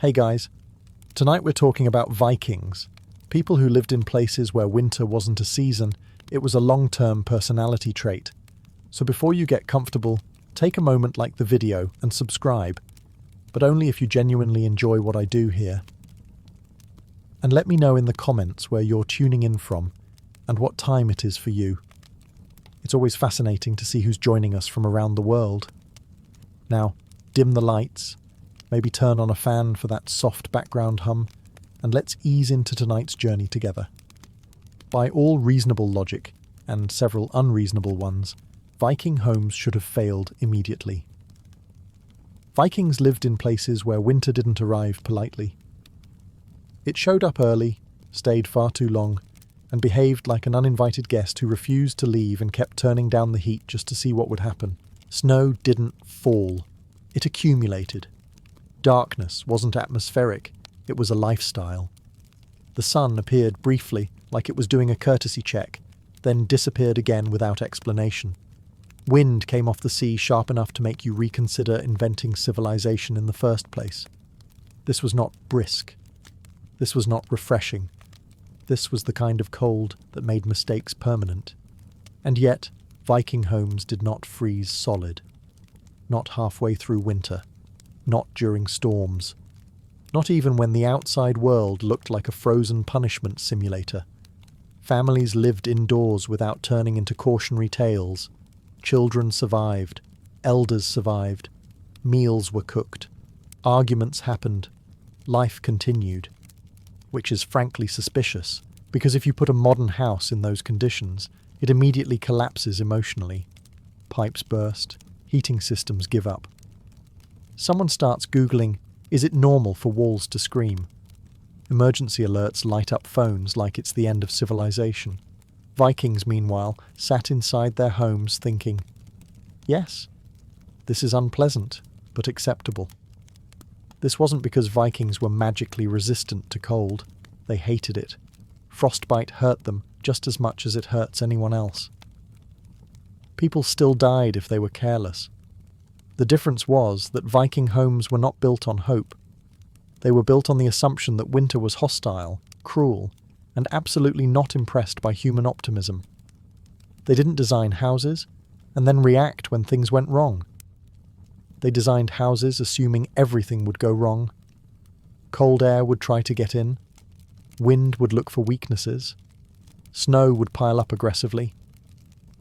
Hey guys, tonight we're talking about Vikings, people who lived in places where winter wasn't a season, it was a long-term personality trait. So before you get comfortable, take a moment like the video and subscribe, but only if you genuinely enjoy what I do here. And let me know in the comments where you're tuning in from and what time it is for you. It's always fascinating to see who's joining us from around the world. Now, dim the lights, maybe turn on a fan for that soft background hum, and let's ease into tonight's journey together. By all reasonable logic, and several unreasonable ones, Viking homes should have failed immediately. Vikings lived in places where winter didn't arrive politely. It showed up early, stayed far too long, and behaved like an uninvited guest who refused to leave and kept turning down the heat just to see what would happen. Snow didn't fall. It accumulated. Darkness wasn't atmospheric, it was a lifestyle. The sun appeared briefly, like it was doing a courtesy check, then disappeared again without explanation. Wind came off the sea sharp enough to make you reconsider inventing civilization in the first place. This was not brisk. This was not refreshing. This was the kind of cold that made mistakes permanent. And yet, Viking homes did not freeze solid. Not halfway through winter. Not during storms. Not even when the outside world looked like a frozen punishment simulator. Families lived indoors without turning into cautionary tales. Children survived. Elders survived. Meals were cooked. Arguments happened. Life continued. Which is frankly suspicious, because if you put a modern house in those conditions, it immediately collapses emotionally. Pipes burst. Heating systems give up. Someone starts Googling, is it normal for walls to scream? Emergency alerts light up phones like it's the end of civilization. Vikings, meanwhile, sat inside their homes thinking, yes, this is unpleasant, but acceptable. This wasn't because Vikings were magically resistant to cold. They hated it. Frostbite hurt them just as much as it hurts anyone else. People still died if they were careless. The difference was that Viking homes were not built on hope. They were built on the assumption that winter was hostile, cruel, and absolutely not impressed by human optimism. They didn't design houses and then react when things went wrong. They designed houses assuming everything would go wrong. Cold air would try to get in. Wind would look for weaknesses. Snow would pile up aggressively.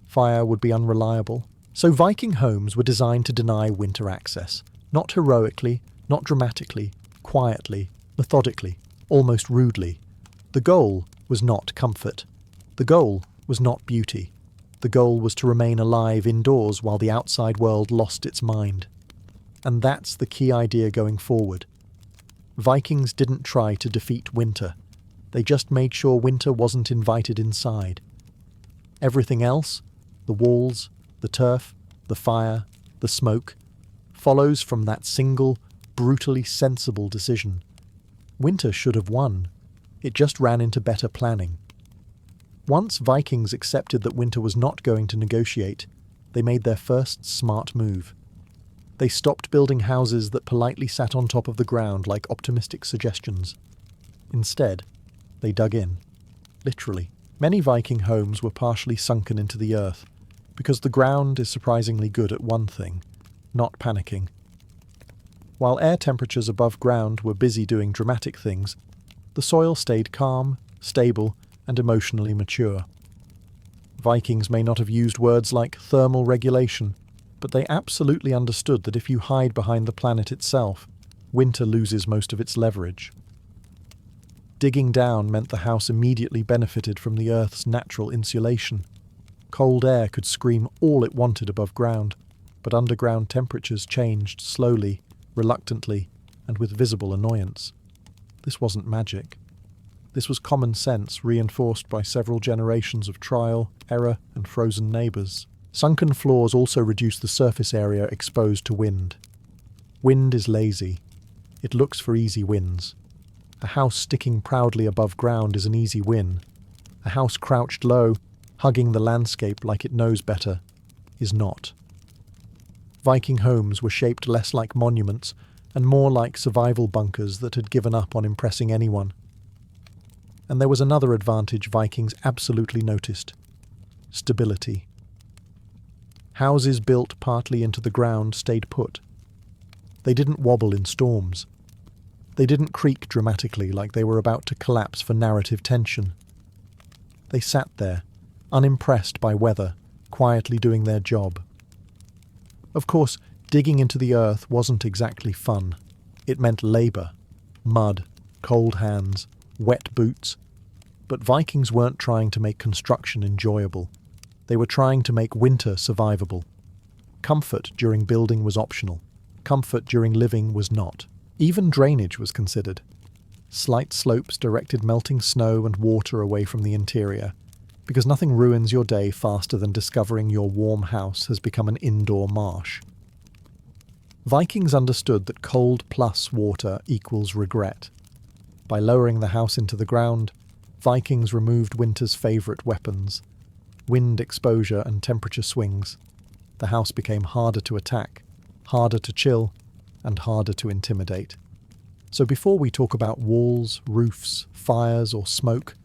Fire would be unreliable. So Viking homes were designed to deny winter access. Not heroically, not dramatically, quietly, methodically, almost rudely. The goal was not comfort. The goal was not beauty. The goal was to remain alive indoors while the outside world lost its mind. And that's the key idea going forward. Vikings didn't try to defeat winter. They just made sure winter wasn't invited inside. Everything else, the walls, the turf, the fire, the smoke, follows from that single, brutally sensible decision. Winter should have won. It just ran into better planning. Once Vikings accepted that winter was not going to negotiate, they made their first smart move. They stopped building houses that politely sat on top of the ground like optimistic suggestions. Instead, they dug in. Literally. Many Viking homes were partially sunken into the earth, because the ground is surprisingly good at one thing, not panicking. While air temperatures above ground were busy doing dramatic things, the soil stayed calm, stable, and emotionally mature. Vikings may not have used words like thermal regulation, but they absolutely understood that if you hide behind the planet itself, winter loses most of its leverage. Digging down meant the house immediately benefited from the Earth's natural insulation. Cold air could scream all it wanted above ground, but underground temperatures changed slowly, reluctantly, and with visible annoyance. This wasn't magic. This was common sense reinforced by several generations of trial, error, and frozen neighbours. Sunken floors also reduce the surface area exposed to wind. Wind is lazy. It looks for easy wins. A house sticking proudly above ground is an easy win. A house crouched low, hugging the landscape like it knows better, is not. Viking homes were shaped less like monuments and more like survival bunkers that had given up on impressing anyone. And there was another advantage Vikings absolutely noticed: stability. Houses built partly into the ground stayed put. They didn't wobble in storms. They didn't creak dramatically like they were about to collapse for narrative tension. They sat there, unimpressed by weather, quietly doing their job. Of course, digging into the earth wasn't exactly fun. It meant labour, mud, cold hands, wet boots. But Vikings weren't trying to make construction enjoyable. They were trying to make winter survivable. Comfort during building was optional. Comfort during living was not. Even drainage was considered. Slight slopes directed melting snow and water away from the interior, because nothing ruins your day faster than discovering your warm house has become an indoor marsh. Vikings understood that cold plus water equals regret. By lowering the house into the ground, Vikings removed winter's favourite weapons: wind exposure and temperature swings. The house became harder to attack, harder to chill, and harder to intimidate. So before we talk about walls, roofs, fires, or smoke,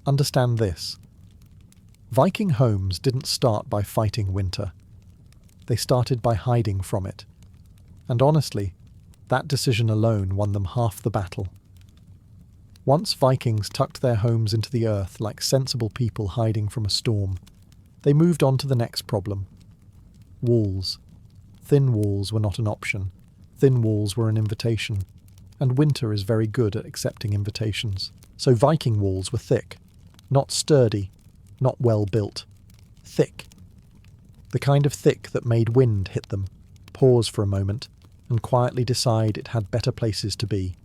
understand this. Viking homes didn't start by fighting winter. They started by hiding from it. And honestly, that decision alone won them half the battle. Once Vikings tucked their homes into the earth like sensible people hiding from a storm, they moved on to the next problem. Walls. Thin walls were not an option. Thin walls were an invitation. And winter is very good at accepting invitations. So Viking walls were thick. Not sturdy. Not well built. Thick. The kind of thick that made wind hit them, pause for a moment, and quietly decide it had better places to be.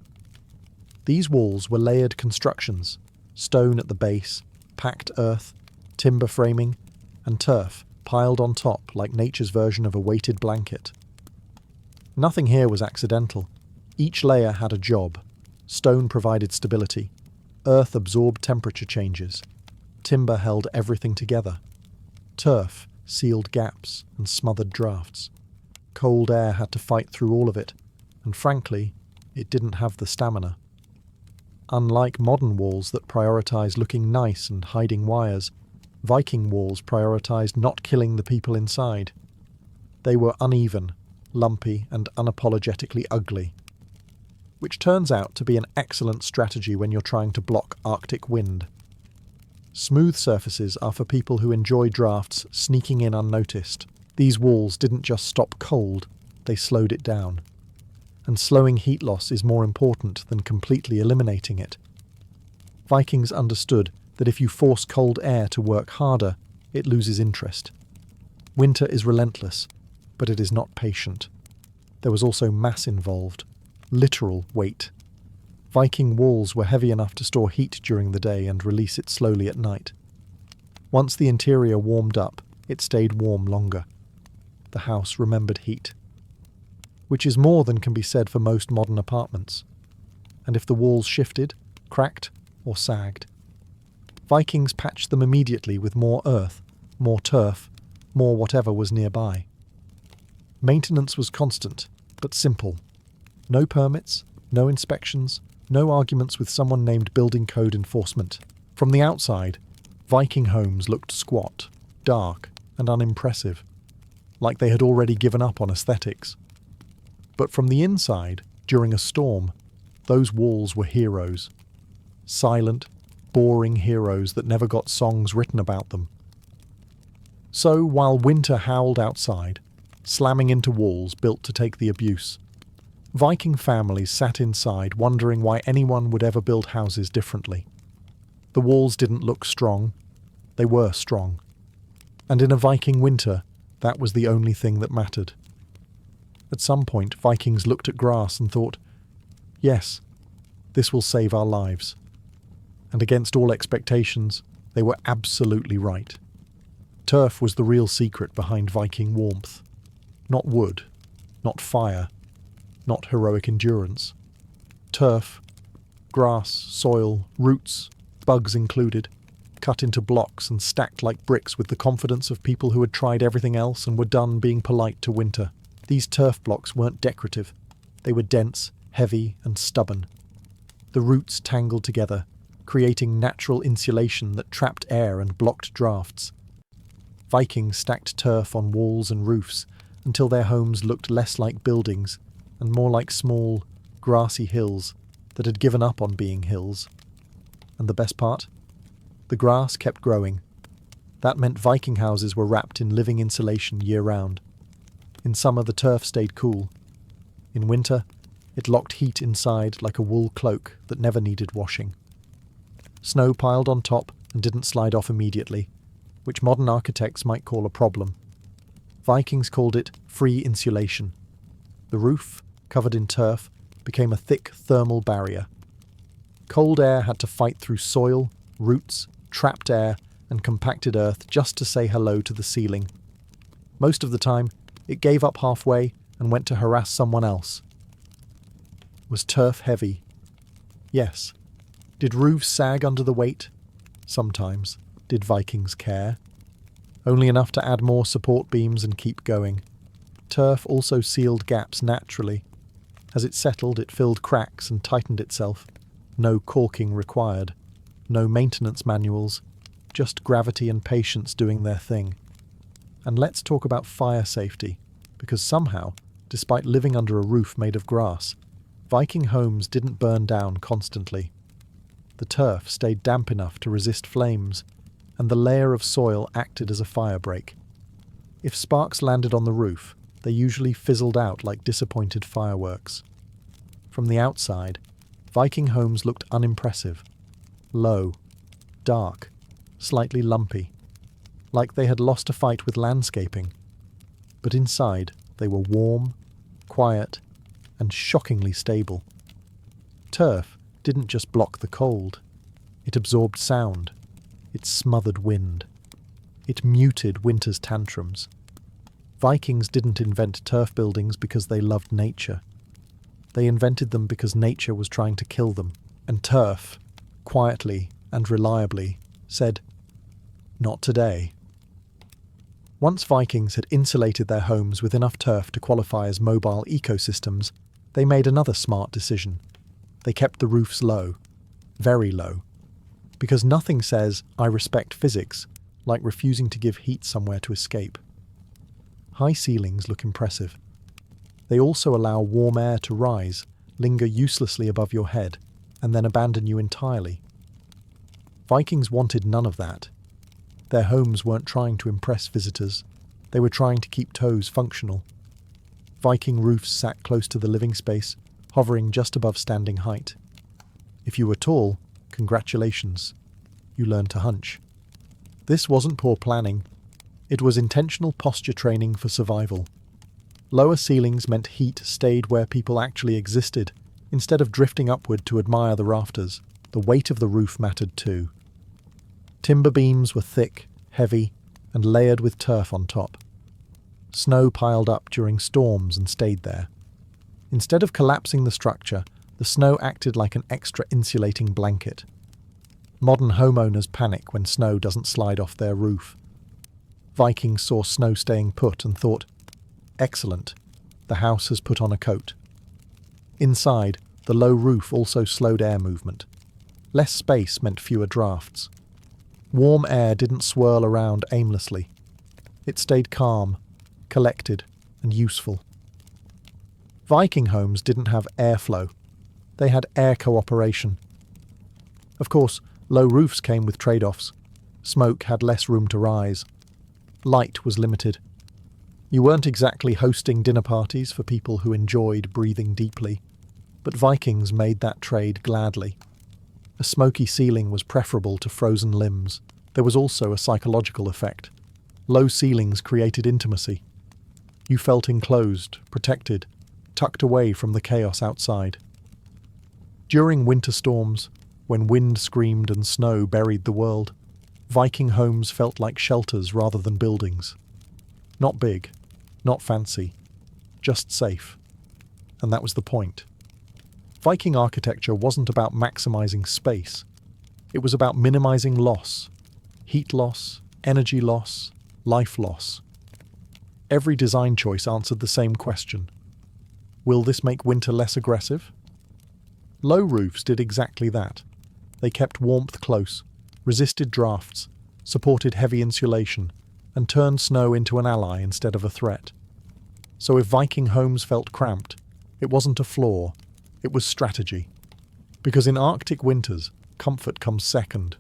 These walls were layered constructions: stone at the base, packed earth, timber framing, and turf piled on top like nature's version of a weighted blanket. Nothing here was accidental. Each layer had a job. Stone provided stability. Earth absorbed temperature changes. Timber held everything together. Turf sealed gaps and smothered drafts. Cold air had to fight through all of it, and frankly, it didn't have the stamina. Unlike modern walls that prioritize looking nice and hiding wires, Viking walls prioritized not killing the people inside. They were uneven, lumpy, and unapologetically ugly, which turns out to be an excellent strategy when you're trying to block Arctic wind. Smooth surfaces are for people who enjoy drafts sneaking in unnoticed. These walls didn't just stop cold, they slowed it down. And slowing heat loss is more important than completely eliminating it. Vikings understood that if you force cold air to work harder, it loses interest. Winter is relentless, but it is not patient. There was also mass involved, literal weight. Viking walls were heavy enough to store heat during the day and release it slowly at night. Once the interior warmed up, it stayed warm longer. The house remembered heat. Which is more than can be said for most modern apartments. And if the walls shifted, cracked, or sagged, Vikings patched them immediately with more earth, more turf, more whatever was nearby. Maintenance was constant, but simple. No permits, no inspections, no arguments with someone named building code enforcement. From the outside, Viking homes looked squat, dark, and unimpressive, like they had already given up on aesthetics. But from the inside, during a storm, those walls were heroes. Silent, boring heroes that never got songs written about them. So, while winter howled outside, slamming into walls built to take the abuse, Viking families sat inside wondering why anyone would ever build houses differently. The walls didn't look strong. They were strong. And in a Viking winter, that was the only thing that mattered. At some point, Vikings looked at grass and thought, yes, this will save our lives. And against all expectations, they were absolutely right. Turf was the real secret behind Viking warmth. Not wood, not fire, not heroic endurance. Turf, grass, soil, roots, bugs included, cut into blocks and stacked like bricks with the confidence of people who had tried everything else and were done being polite to winter. These turf blocks weren't decorative. They were dense, heavy, and stubborn. The roots tangled together, creating natural insulation that trapped air and blocked drafts. Vikings stacked turf on walls and roofs until their homes looked less like buildings and more like small, grassy hills that had given up on being hills. And the best part? The grass kept growing. That meant Viking houses were wrapped in living insulation year-round. In summer, the turf stayed cool. In winter, it locked heat inside like a wool cloak that never needed washing. Snow piled on top and didn't slide off immediately, which modern architects might call a problem. Vikings called it free insulation. The roof, covered in turf, became a thick thermal barrier. Cold air had to fight through soil, roots, trapped air, and compacted earth just to say hello to the ceiling. Most of the time, it gave up halfway and went to harass someone else. Was turf heavy? Yes. Did roofs sag under the weight? Sometimes. Did Vikings care? Only enough to add more support beams and keep going. Turf also sealed gaps naturally. As it settled, it filled cracks and tightened itself. No caulking required. No maintenance manuals. Just gravity and patience doing their thing. And let's talk about fire safety, because somehow, despite living under a roof made of grass, Viking homes didn't burn down constantly. The turf stayed damp enough to resist flames, and the layer of soil acted as a fire break. If sparks landed on the roof, they usually fizzled out like disappointed fireworks. From the outside, Viking homes looked unimpressive, low, dark, slightly lumpy, like they had lost a fight with landscaping. But inside, they were warm, quiet, and shockingly stable. Turf didn't just block the cold. It absorbed sound. It smothered wind. It muted winter's tantrums. Vikings didn't invent turf buildings because they loved nature. They invented them because nature was trying to kill them. And turf, quietly and reliably, said, "Not today." Once Vikings had insulated their homes with enough turf to qualify as mobile ecosystems, they made another smart decision. They kept the roofs low, very low, because nothing says, "I respect physics," like refusing to give heat somewhere to escape. High ceilings look impressive. They also allow warm air to rise, linger uselessly above your head, and then abandon you entirely. Vikings wanted none of that. Their homes weren't trying to impress visitors. They were trying to keep toes functional. Viking roofs sat close to the living space, hovering just above standing height. If you were tall, congratulations. You learned to hunch. This wasn't poor planning. It was intentional posture training for survival. Lower ceilings meant heat stayed where people actually existed, instead of drifting upward to admire the rafters. The weight of the roof mattered too. Timber beams were thick, heavy, and layered with turf on top. Snow piled up during storms and stayed there. Instead of collapsing the structure, the snow acted like an extra insulating blanket. Modern homeowners panic when snow doesn't slide off their roof. Vikings saw snow staying put and thought, "Excellent, the house has put on a coat." Inside, the low roof also slowed air movement. Less space meant fewer drafts. Warm air didn't swirl around aimlessly. It stayed calm, collected, and useful. Viking homes didn't have airflow. They had air cooperation. Of course, low roofs came with trade-offs. Smoke had less room to rise. Light was limited. You weren't exactly hosting dinner parties for people who enjoyed breathing deeply, but Vikings made that trade gladly. A smoky ceiling was preferable to frozen limbs. There was also a psychological effect. Low ceilings created intimacy. You felt enclosed, protected, tucked away from the chaos outside. During winter storms, when wind screamed and snow buried the world, Viking homes felt like shelters rather than buildings. Not big, not fancy, just safe. And that was the point. Viking architecture wasn't about maximizing space. It was about minimizing loss. Heat loss, energy loss, life loss. Every design choice answered the same question. Will this make winter less aggressive? Low roofs did exactly that. They kept warmth close, resisted drafts, supported heavy insulation, and turned snow into an ally instead of a threat. So if Viking homes felt cramped, it wasn't a flaw, it was strategy. Because in Arctic winters, comfort comes second.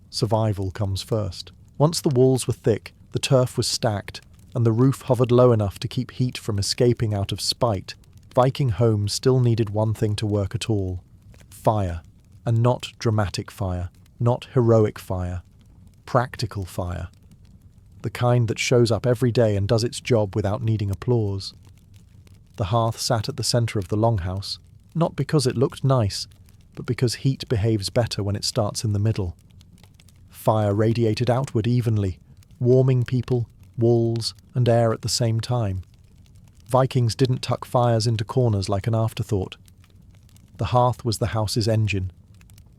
Survival comes first. Once the walls were thick, the turf was stacked, and the roof hovered low enough to keep heat from escaping out of spite, Viking homes still needed one thing to work at all: fire. And not dramatic fire, not heroic fire. Practical fire. The kind that shows up every day and does its job without needing applause. The hearth sat at the centre of the longhouse, not because it looked nice, but because heat behaves better when it starts in the middle. Fire radiated outward evenly, warming people, walls, and air at the same time. Vikings didn't tuck fires into corners like an afterthought. The hearth was the house's engine.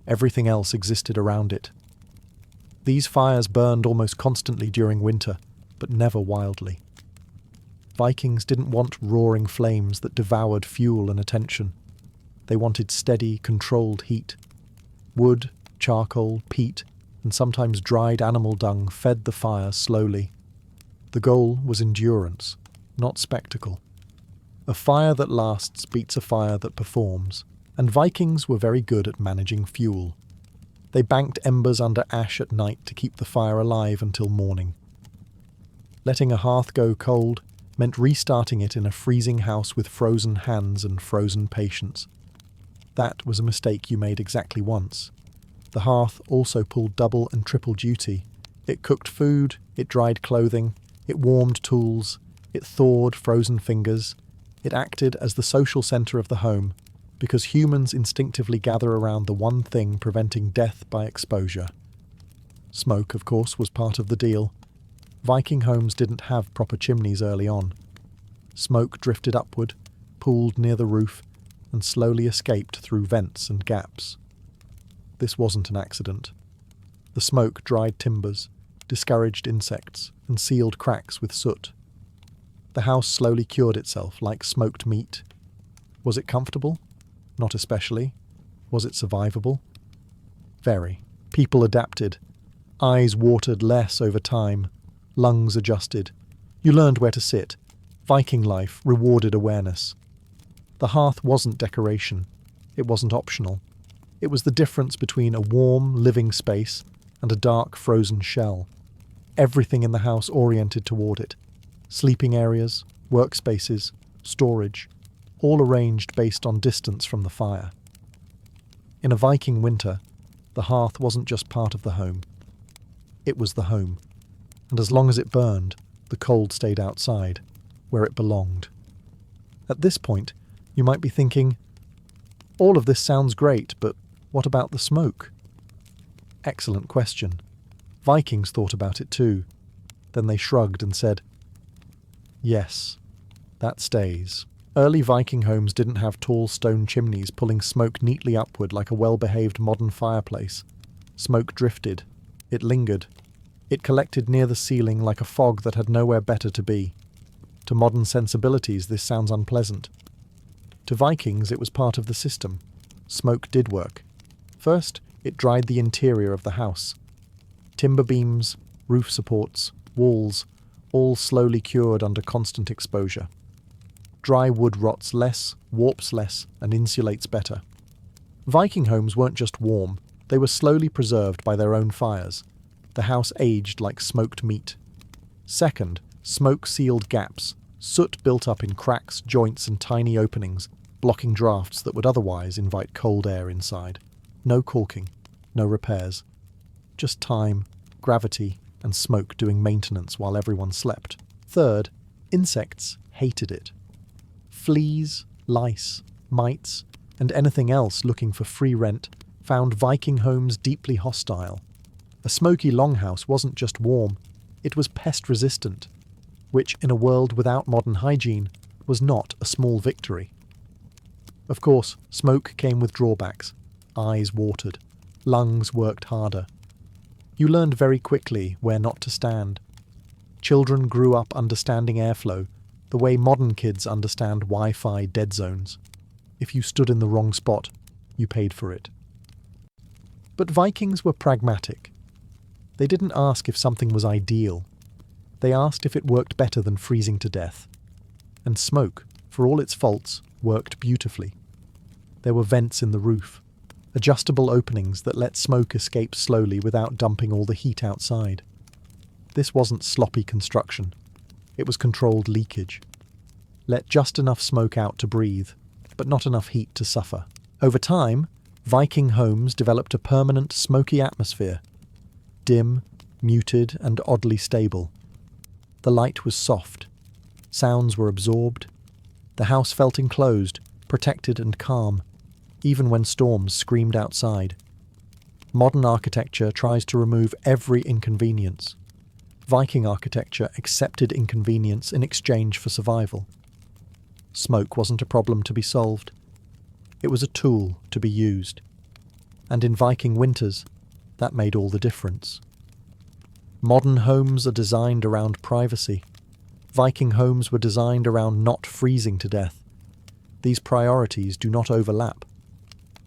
Everything else existed around it. These fires burned almost constantly during winter, but never wildly. Vikings didn't want roaring flames that devoured fuel and attention. They wanted steady, controlled heat. Wood, charcoal, peat, and sometimes dried animal dung fed the fire slowly. The goal was endurance, not spectacle. A fire that lasts beats a fire that performs, and Vikings were very good at managing fuel. They banked embers under ash at night to keep the fire alive until morning. Letting a hearth go cold meant restarting it in a freezing house with frozen hands and frozen patience. That was a mistake you made exactly once. The hearth also pulled double and triple duty. It cooked food, it dried clothing, it warmed tools, it thawed frozen fingers. It acted as the social centre of the home, because humans instinctively gather around the one thing preventing death by exposure. Smoke, of course, was part of the deal. Viking homes didn't have proper chimneys early on. Smoke drifted upward, pooled near the roof, and slowly escaped through vents and gaps. This wasn't an accident. The smoke dried timbers, discouraged insects, and sealed cracks with soot. The house slowly cured itself like smoked meat. Was it comfortable? Not especially. Was it survivable? Very. People adapted. Eyes watered less over time. Lungs adjusted. You learned where to sit. Viking life rewarded awareness. The hearth wasn't decoration. It wasn't optional. It was the difference between a warm, living space and a dark, frozen shell. Everything in the house oriented toward it. Sleeping areas, workspaces, storage, all arranged based on distance from the fire. In a Viking winter, the hearth wasn't just part of the home. It was the home. And as long as it burned, the cold stayed outside, where it belonged. At this point, you might be thinking, all of this sounds great, but what about the smoke? Excellent question. Vikings thought about it too. Then they shrugged and said, yes, that stays. Early Viking homes didn't have tall stone chimneys pulling smoke neatly upward like a well-behaved modern fireplace. Smoke drifted. It lingered. It collected near the ceiling like a fog that had nowhere better to be. To modern sensibilities, this sounds unpleasant. To Vikings, it was part of the system. Smoke did work. First, it dried the interior of the house. Timber beams, roof supports, walls, all slowly cured under constant exposure. Dry wood rots less, warps less, and insulates better. Viking homes weren't just warm, they were slowly preserved by their own fires. The house aged like smoked meat. Second, smoke sealed gaps. Soot built up in cracks, joints, and tiny openings, blocking drafts that would otherwise invite cold air inside. No caulking, no repairs. Just time, gravity, and smoke doing maintenance while everyone slept. Third, insects hated it. Fleas, lice, mites, and anything else looking for free rent found Viking homes deeply hostile. A smoky longhouse wasn't just warm, it was pest-resistant, which, in a world without modern hygiene, was not a small victory. Of course, smoke came with drawbacks. Eyes watered. Lungs worked harder. You learned very quickly where not to stand. Children grew up understanding airflow, the way modern kids understand Wi-Fi dead zones. If you stood in the wrong spot, you paid for it. But Vikings were pragmatic. They didn't ask if something was ideal. They asked if it worked better than freezing to death. And smoke, for all its faults, worked beautifully. There were vents in the roof, adjustable openings that let smoke escape slowly without dumping all the heat outside. This wasn't sloppy construction. It was controlled leakage. Let just enough smoke out to breathe, but not enough heat to suffer. Over time, Viking homes developed a permanent smoky atmosphere. Dim, muted, and oddly stable. The light was soft. Sounds were absorbed. The house felt enclosed, protected and calm, even when storms screamed outside. Modern architecture tries to remove every inconvenience. Viking architecture accepted inconvenience in exchange for survival. Smoke wasn't a problem to be solved. It was a tool to be used. And in Viking winters, that made all the difference. Modern homes are designed around privacy. Viking homes were designed around not freezing to death. These priorities do not overlap.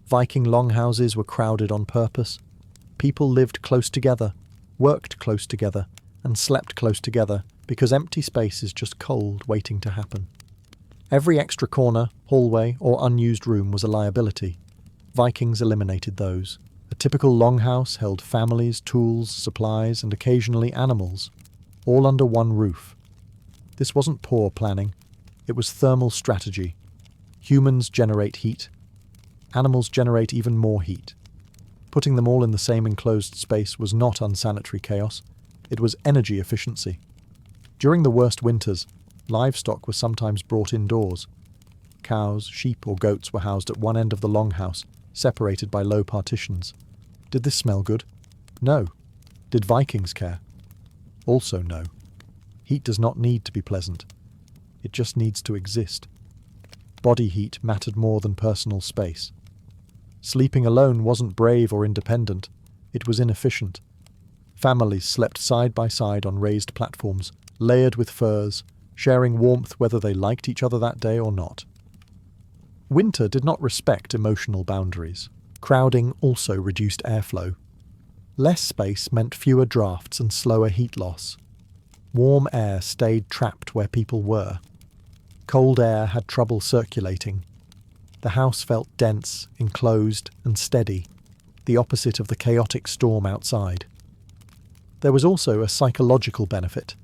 Viking longhouses were crowded on purpose. People lived close together, worked close together, and slept close together because empty space is just cold waiting to happen. Every extra corner, hallway, or unused room was a liability. Vikings eliminated those. A typical longhouse held families, tools, supplies, and occasionally animals, all under one roof. This wasn't poor planning. It was thermal strategy. Humans generate heat. Animals generate even more heat. Putting them all in the same enclosed space was not unsanitary chaos. It was energy efficiency. During the worst winters, livestock was sometimes brought indoors. Cows, sheep, or goats were housed at one end of the longhouse, separated by low partitions. Did this smell good? No. Did Vikings care? Also no. Heat does not need to be pleasant. It just needs to exist. Body heat mattered more than personal space. Sleeping alone wasn't brave or independent. It was inefficient. Families slept side by side on raised platforms, layered with furs, sharing warmth whether they liked each other that day or not. Winter did not respect emotional boundaries. Crowding also reduced airflow. Less space meant fewer drafts and slower heat loss. Warm air stayed trapped where people were. Cold air had trouble circulating. The house felt dense, enclosed, and steady, the opposite of the chaotic storm outside. There was also a psychological benefit.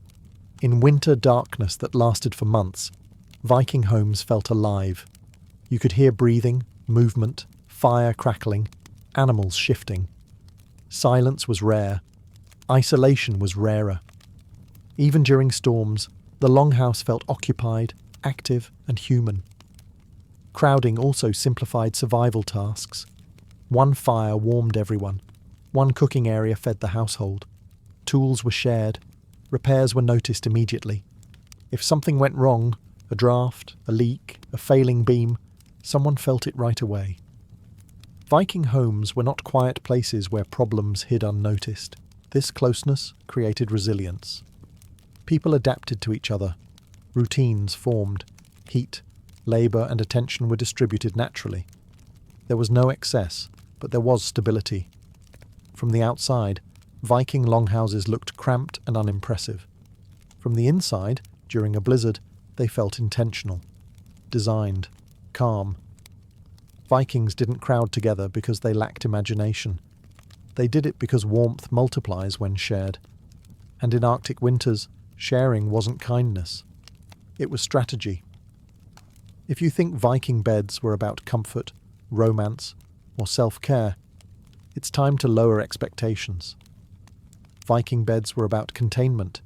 In winter darkness that lasted for months, Viking homes felt alive. You could hear breathing, movement, fire crackling, animals shifting. Silence was rare. Isolation was rarer. Even during storms, the longhouse felt occupied, active, and human. Crowding also simplified survival tasks. One fire warmed everyone. One cooking area fed the household. Tools were shared. Repairs were noticed immediately. If something went wrong, a draft, a leak, a failing beam, someone felt it right away. Viking homes were not quiet places where problems hid unnoticed. This closeness created resilience. People adapted to each other. Routines formed. Heat, labour, and attention were distributed naturally. There was no excess, but there was stability. From the outside, Viking longhouses looked cramped and unimpressive. From the inside, during a blizzard, they felt intentional, designed, calm. Vikings didn't crowd together because they lacked imagination. They did it because warmth multiplies when shared. And in Arctic winters, sharing wasn't kindness. It was strategy. If you think Viking beds were about comfort, romance, or self-care, it's time to lower expectations. Viking beds were about containment,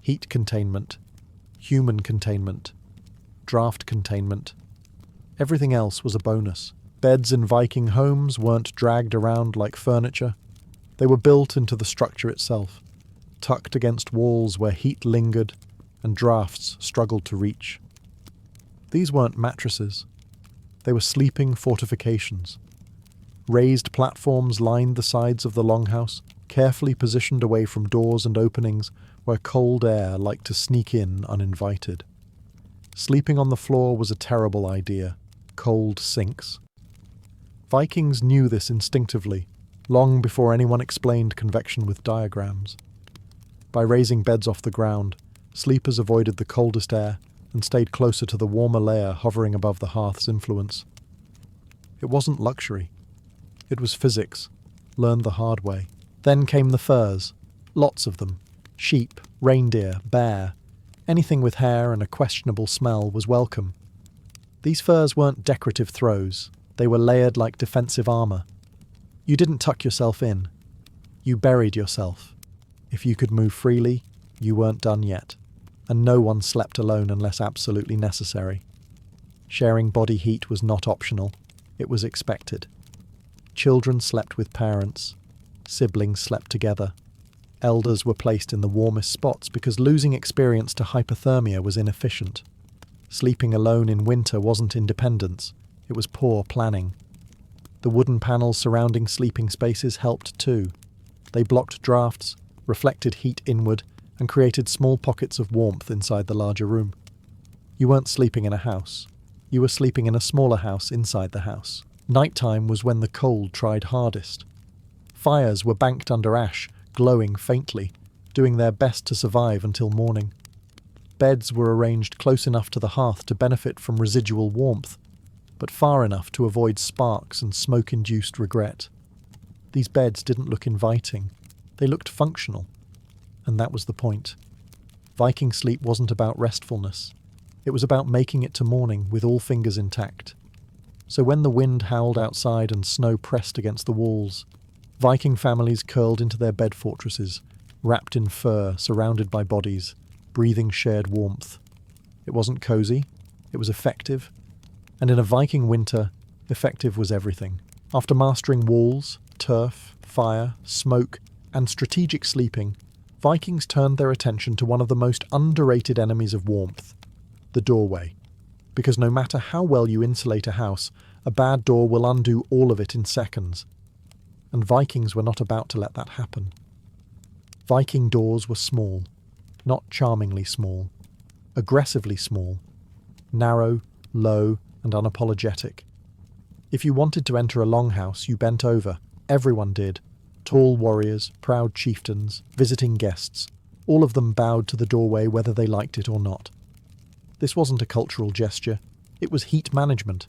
heat containment, human containment, draft containment. Everything else was a bonus. Beds in Viking homes weren't dragged around like furniture. They were built into the structure itself, tucked against walls where heat lingered and drafts struggled to reach. These weren't mattresses. They were sleeping fortifications. Raised platforms lined the sides of the longhouse, carefully positioned away from doors and openings where cold air liked to sneak in uninvited. Sleeping on the floor was a terrible idea. Cold sinks. Vikings knew this instinctively, long before anyone explained convection with diagrams. By raising beds off the ground, sleepers avoided the coldest air and stayed closer to the warmer layer hovering above the hearth's influence. It wasn't luxury. It was physics, learned the hard way. Then came the furs, lots of them. Sheep, reindeer, bear. Anything with hair and a questionable smell was welcome. These furs weren't decorative throws. They were layered like defensive armor. You didn't tuck yourself in. You buried yourself. If you could move freely, you weren't done yet. And no one slept alone unless absolutely necessary. Sharing body heat was not optional. It was expected. Children slept with parents. Siblings slept together. Elders were placed in the warmest spots because losing experience to hypothermia was inefficient. Sleeping alone in winter wasn't independence. It was poor planning. The wooden panels surrounding sleeping spaces helped too. They blocked drafts, reflected heat inward, and created small pockets of warmth inside the larger room. You weren't sleeping in a house. You were sleeping in a smaller house inside the house. Nighttime was when the cold tried hardest. Fires were banked under ash, glowing faintly, doing their best to survive until morning. Beds were arranged close enough to the hearth to benefit from residual warmth, but far enough to avoid sparks and smoke-induced regret. These beds didn't look inviting. They looked functional. And that was the point. Viking sleep wasn't about restfulness. It was about making it to morning with all fingers intact. So when the wind howled outside and snow pressed against the walls, Viking families curled into their bed fortresses, wrapped in fur, surrounded by bodies, breathing shared warmth. It wasn't cozy, it was effective. And in a Viking winter, effective was everything. After mastering walls, turf, fire, smoke, and strategic sleeping, Vikings turned their attention to one of the most underrated enemies of warmth, the doorway. Because no matter how well you insulate a house, a bad door will undo all of it in seconds. And Vikings were not about to let that happen. Viking doors were small, not charmingly small, aggressively small, narrow, low, and unapologetic. If you wanted to enter a longhouse, you bent over. Everyone did. Tall warriors, proud chieftains, visiting guests, all of them bowed to the doorway whether they liked it or not. This wasn't a cultural gesture, it was heat management.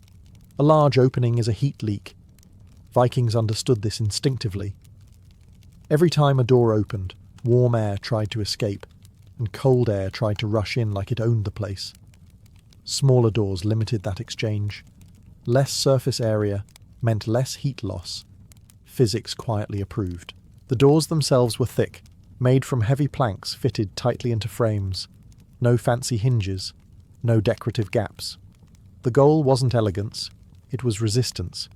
A large opening is a heat leak. Vikings understood this instinctively. Every time a door opened, warm air tried to escape, and cold air tried to rush in like it owned the place. Smaller doors limited that exchange. Less surface area meant less heat loss. Physics quietly approved. The doors themselves were thick, made from heavy planks fitted tightly into frames. No fancy hinges, no decorative gaps. The goal wasn't elegance, it was resistance.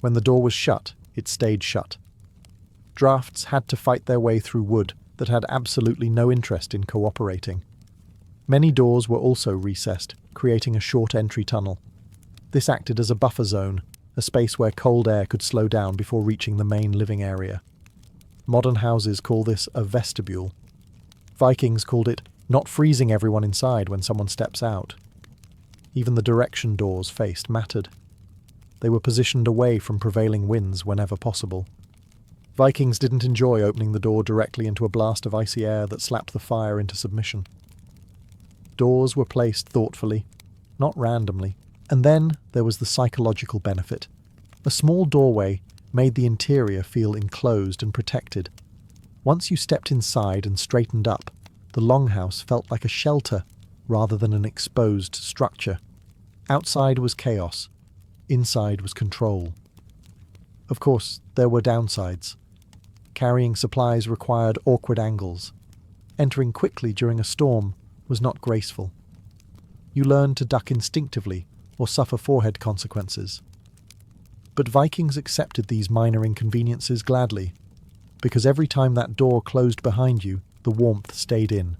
When the door was shut, it stayed shut. Drafts had to fight their way through wood that had absolutely no interest in cooperating. Many doors were also recessed, creating a short entry tunnel. This acted as a buffer zone, a space where cold air could slow down before reaching the main living area. Modern houses call this a vestibule. Vikings called it not freezing everyone inside when someone steps out. Even the direction doors faced mattered. They were positioned away from prevailing winds whenever possible. Vikings didn't enjoy opening the door directly into a blast of icy air that slapped the fire into submission. Doors were placed thoughtfully, not randomly. And then there was the psychological benefit. A small doorway made the interior feel enclosed and protected. Once you stepped inside and straightened up, the longhouse felt like a shelter rather than an exposed structure. Outside was chaos. Inside was control. Of course, there were downsides. Carrying supplies required awkward angles. Entering quickly during a storm was not graceful. You learned to duck instinctively or suffer forehead consequences. But Vikings accepted these minor inconveniences gladly, because every time that door closed behind you, the warmth stayed in,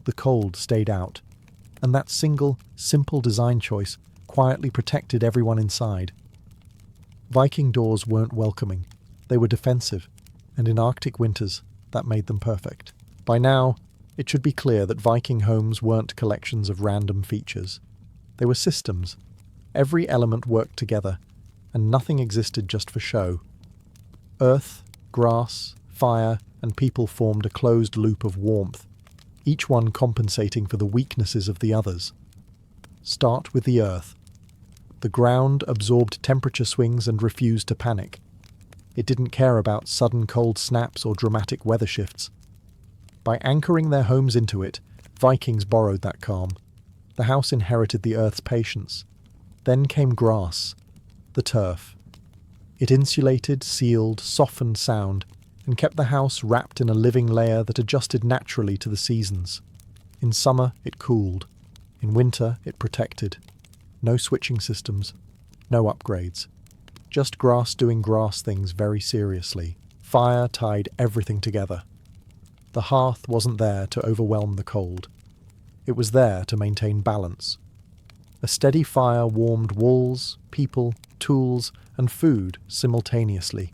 the cold stayed out, and that single, simple design choice quietly protected everyone inside. Viking doors weren't welcoming, they were defensive, and in Arctic winters, that made them perfect. By now, It should be clear that Viking homes weren't collections of random features. They were systems. Every element worked together, and nothing existed just for show. Earth, grass, fire, and people formed a closed loop of warmth, each one compensating for the weaknesses of the others. Start with the earth. The ground absorbed temperature swings and refused to panic. It didn't care about sudden cold snaps or dramatic weather shifts. By anchoring their homes into it, Vikings borrowed that calm. The house inherited the earth's patience. Then came grass, the turf. It insulated, sealed, softened sound, and kept the house wrapped in a living layer that adjusted naturally to the seasons. In summer, it cooled. In winter, it protected. No switching systems, no upgrades. Just grass doing grass things very seriously. Fire tied everything together. The hearth wasn't there to overwhelm the cold. It was there to maintain balance. A steady fire warmed walls, people, tools, and food simultaneously.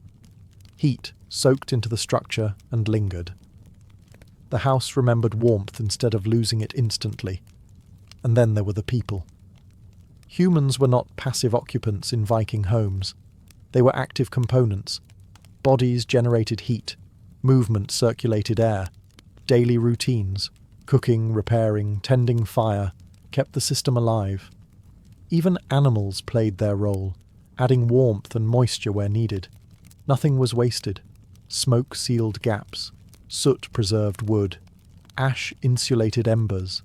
Heat soaked into the structure and lingered. The house remembered warmth instead of losing it instantly. And then there were the people. Humans were not passive occupants in Viking homes. They were active components. Bodies generated heat. Movement circulated air. Daily routines, cooking, repairing, tending fire, kept the system alive. Even animals played their role, adding warmth and moisture where needed. Nothing was wasted. Smoke sealed gaps. Soot preserved wood. Ash insulated embers.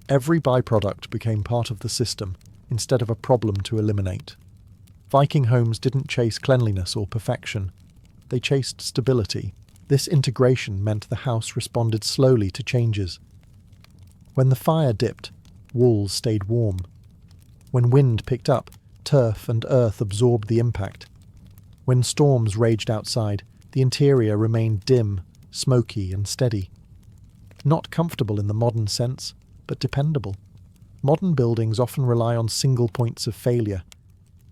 Every byproduct became part of the system, instead of a problem to eliminate. Viking homes didn't chase cleanliness or perfection. They chased stability. This integration meant the house responded slowly to changes. When the fire dipped, walls stayed warm. When wind picked up, turf and earth absorbed the impact. When storms raged outside, the interior remained dim, smoky and steady. Not comfortable in the modern sense, but dependable. Modern buildings often rely on single points of failure.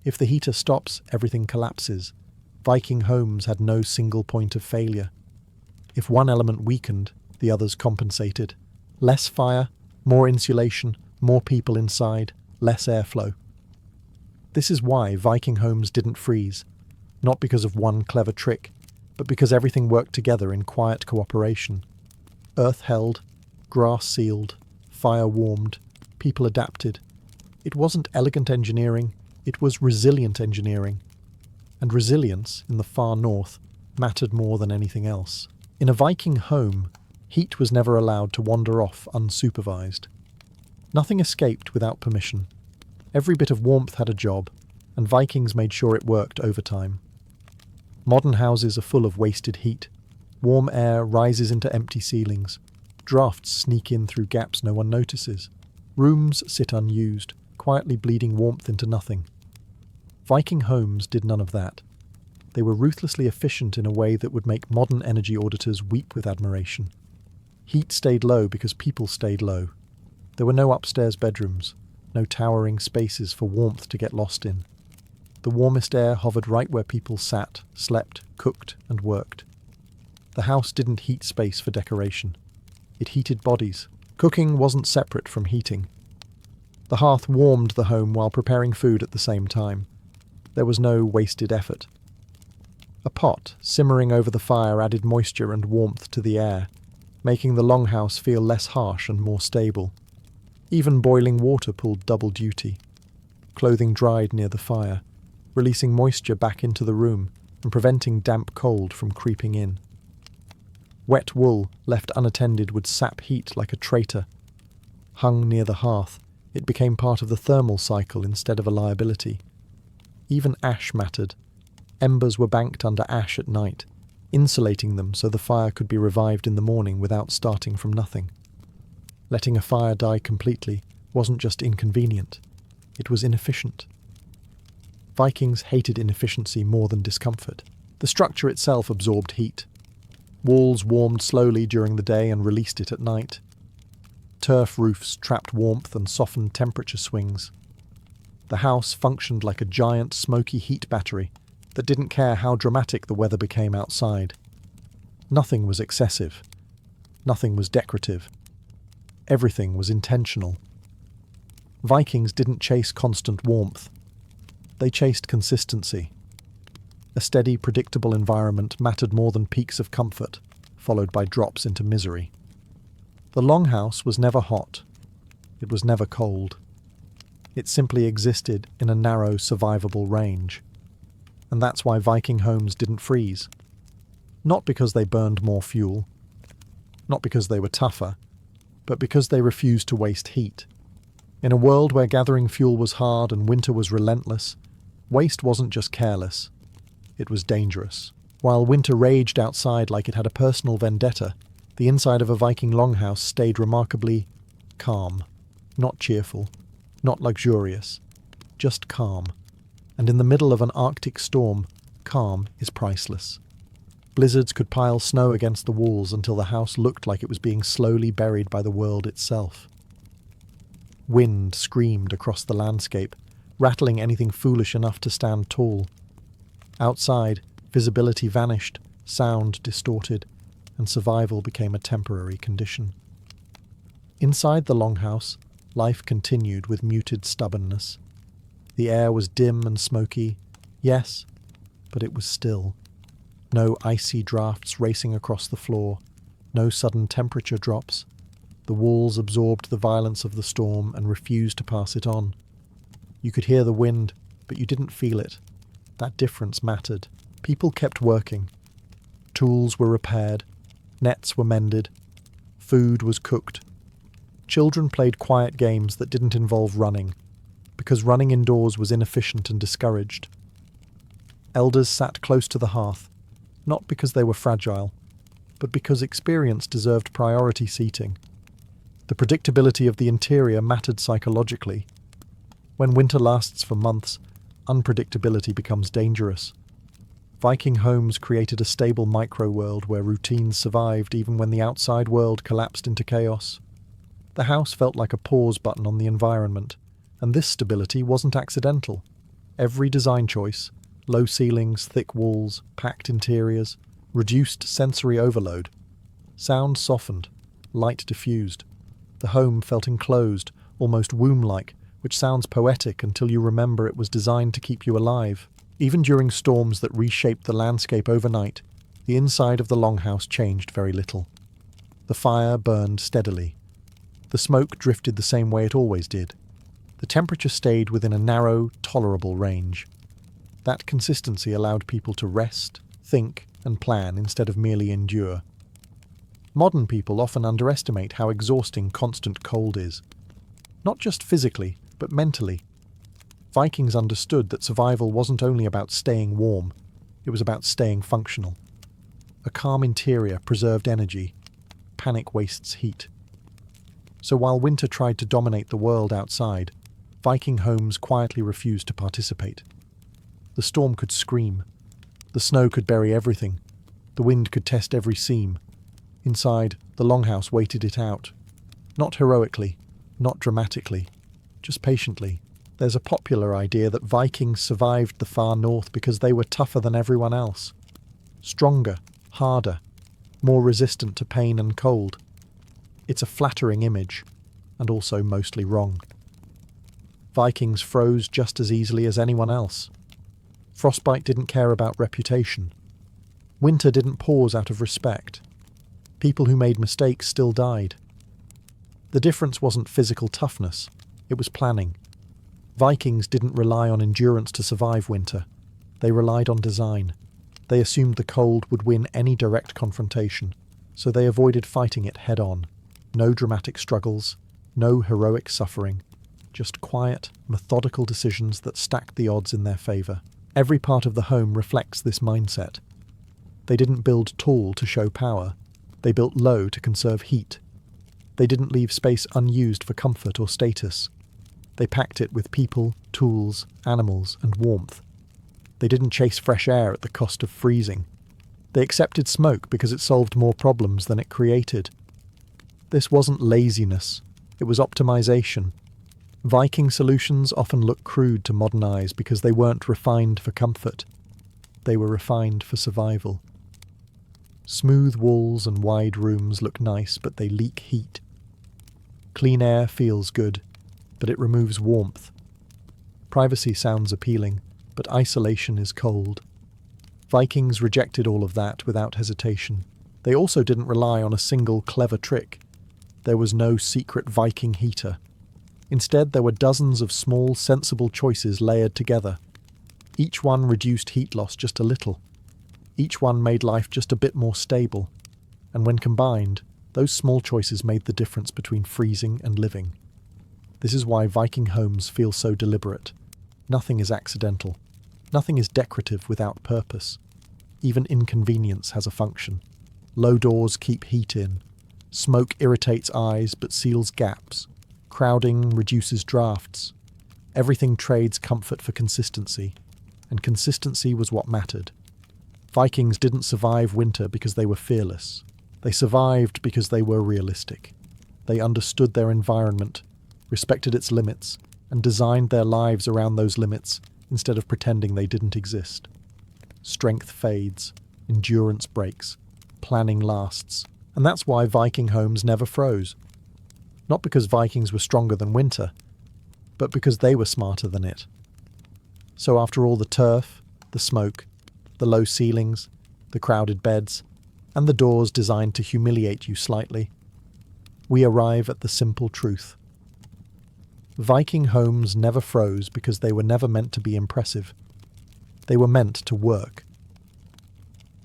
If the heater stops, everything collapses. Viking homes had no single point of failure. If one element weakened, the others compensated. Less fire, more insulation, more people inside, less airflow. This is why Viking homes didn't freeze, not because of one clever trick, but because everything worked together in quiet cooperation. Earth held, grass sealed, fire warmed, people adapted. It wasn't elegant engineering, it was resilient engineering. And resilience, in the far north, mattered more than anything else. In a Viking home, heat was never allowed to wander off unsupervised. Nothing escaped without permission. Every bit of warmth had a job, and Vikings made sure it worked overtime. Modern houses are full of wasted heat. Warm air rises into empty ceilings. Drafts sneak in through gaps no one notices. Rooms sit unused, quietly bleeding warmth into nothing. Viking homes did none of that. They were ruthlessly efficient in a way that would make modern energy auditors weep with admiration. Heat stayed low because people stayed low. There were no upstairs bedrooms, no towering spaces for warmth to get lost in. The warmest air hovered right where people sat, slept, cooked, and worked. The house didn't heat space for decoration. It heated bodies. Cooking wasn't separate from heating. The hearth warmed the home while preparing food at the same time. There was no wasted effort. A pot simmering over the fire added moisture and warmth to the air, making the longhouse feel less harsh and more stable. Even boiling water pulled double duty. Clothing dried near the fire, releasing moisture back into the room and preventing damp cold from creeping in. Wet wool, left unattended, would sap heat like a traitor. Hung near the hearth, it became part of the thermal cycle instead of a liability. Even ash mattered. Embers were banked under ash at night, insulating them so the fire could be revived in the morning without starting from nothing. Letting a fire die completely wasn't just inconvenient, it was inefficient. Vikings hated inefficiency more than discomfort. The structure itself absorbed heat. Walls warmed slowly during the day and released it at night. Turf roofs trapped warmth and softened temperature swings. The house functioned like a giant smoky heat battery that didn't care how dramatic the weather became outside. Nothing was excessive. Nothing was decorative. Everything was intentional. Vikings didn't chase constant warmth. They chased consistency. A steady, predictable environment mattered more than peaks of comfort, followed by drops into misery. The longhouse was never hot. It was never cold. It simply existed in a narrow, survivable range. And that's why Viking homes didn't freeze. Not because they burned more fuel, not because they were tougher, but because they refused to waste heat. In a world where gathering fuel was hard and winter was relentless, waste wasn't just careless, it was dangerous. While winter raged outside like it had a personal vendetta, the inside of a Viking longhouse stayed remarkably calm. Not cheerful, not luxurious, just calm. And in the middle of an Arctic storm, calm is priceless. Blizzards could pile snow against the walls until the house looked like it was being slowly buried by the world itself. Wind screamed across the landscape, rattling anything foolish enough to stand tall. Outside, visibility vanished, sound distorted, and survival became a temporary condition. Inside the longhouse, life continued with muted stubbornness. The air was dim and smoky, yes, but it was still. No icy drafts racing across the floor, no sudden temperature drops. The walls absorbed the violence of the storm and refused to pass it on. You could hear the wind, but you didn't feel it. That difference mattered. People kept working. Tools were repaired. Nets were mended. Food was cooked. Children played quiet games that didn't involve running, because running indoors was inefficient and discouraged. Elders sat close to the hearth, not because they were fragile, but because experience deserved priority seating. The predictability of the interior mattered psychologically. When winter lasts for months, unpredictability becomes dangerous. Viking homes created a stable micro-world where routines survived even when the outside world collapsed into chaos. The house felt like a pause button on the environment, and this stability wasn't accidental. Every design choice, low ceilings, thick walls, packed interiors, reduced sensory overload. Sound softened, light diffused. The home felt enclosed, almost womb-like, which sounds poetic until you remember it was designed to keep you alive. Even during storms that reshaped the landscape overnight, the inside of the longhouse changed very little. The fire burned steadily. The smoke drifted the same way it always did. The temperature stayed within a narrow, tolerable range. That consistency allowed people to rest, think, and plan instead of merely endure. Modern people often underestimate how exhausting constant cold is. Not just physically, but mentally. Vikings understood that survival wasn't only about staying warm, it was about staying functional. A calm interior preserved energy. Panic wastes heat. So while winter tried to dominate the world outside, Viking homes quietly refused to participate. The storm could scream. The snow could bury everything. The wind could test every seam. Inside, the longhouse waited it out. Not heroically, not dramatically, just patiently. There's a popular idea that Vikings survived the far north because they were tougher than everyone else. Stronger, harder, more resistant to pain and cold. It's a flattering image, and also mostly wrong. Vikings froze just as easily as anyone else. Frostbite didn't care about reputation. Winter didn't pause out of respect. People who made mistakes still died. The difference wasn't physical toughness, it was planning. Vikings didn't rely on endurance to survive winter. They relied on design. They assumed the cold would win any direct confrontation, so they avoided fighting it head-on. No dramatic struggles, no heroic suffering, just quiet, methodical decisions that stacked the odds in their favour. Every part of the home reflects this mindset. They didn't build tall to show power. They built low to conserve heat. They didn't leave space unused for comfort or status. They packed it with people, tools, animals, and warmth. They didn't chase fresh air at the cost of freezing. They accepted smoke because it solved more problems than it created. This wasn't laziness, it was optimization. Viking solutions often look crude to modern eyes because they weren't refined for comfort. They were refined for survival. Smooth walls and wide rooms look nice, but they leak heat. Clean air feels good, but it removes warmth. Privacy sounds appealing, but isolation is cold. Vikings rejected all of that without hesitation. They also didn't rely on a single clever trick. There was no secret Viking heater. Instead, there were dozens of small, sensible choices layered together. Each one reduced heat loss just a little. Each one made life just a bit more stable. And when combined, those small choices made the difference between freezing and living. This is why Viking homes feel so deliberate. Nothing is accidental. Nothing is decorative without purpose. Even inconvenience has a function. Low doors keep heat in. Smoke irritates eyes but seals gaps. Crowding reduces drafts. Everything trades comfort for consistency, and consistency was what mattered. Vikings didn't survive winter because they were fearless. They survived because they were realistic. They understood their environment, respected its limits, and designed their lives around those limits instead of pretending they didn't exist. Strength fades, endurance breaks, planning lasts, and that's why Viking homes never froze. Not because Vikings were stronger than winter, but because they were smarter than it. So after all the turf, the smoke, the low ceilings, the crowded beds, and the doors designed to humiliate you slightly, we arrive at the simple truth. Viking homes never froze because they were never meant to be impressive. They were meant to work.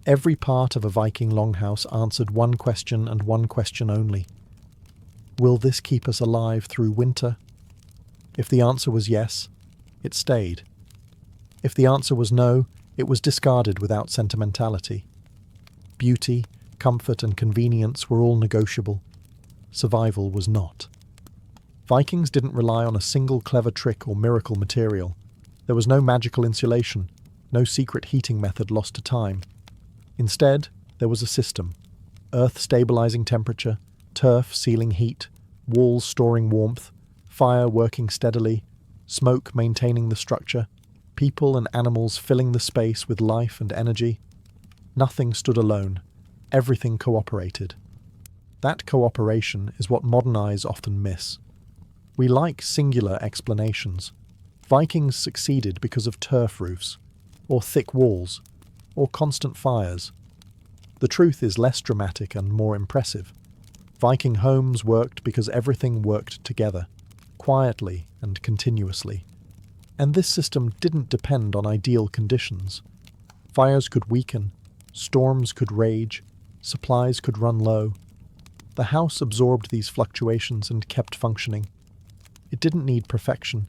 Every part of a Viking longhouse answered one question and one question only. Will this keep us alive through winter? If the answer was yes, it stayed. If the answer was no, it was discarded without sentimentality. Beauty, comfort, and convenience were all negotiable. Survival was not. Vikings didn't rely on a single clever trick or miracle material. There was no magical insulation, no secret heating method lost to time. Instead, there was a system. Earth stabilizing temperature, turf sealing heat, walls storing warmth, fire working steadily, smoke maintaining the structure, people and animals filling the space with life and energy. Nothing stood alone. Everything cooperated. That cooperation is what modern eyes often miss. We like singular explanations. Vikings succeeded because of turf roofs, or thick walls, or constant fires. The truth is less dramatic and more impressive. Viking homes worked because everything worked together, quietly and continuously. And this system didn't depend on ideal conditions. Fires could weaken, storms could rage, supplies could run low. The house absorbed these fluctuations and kept functioning. It didn't need perfection.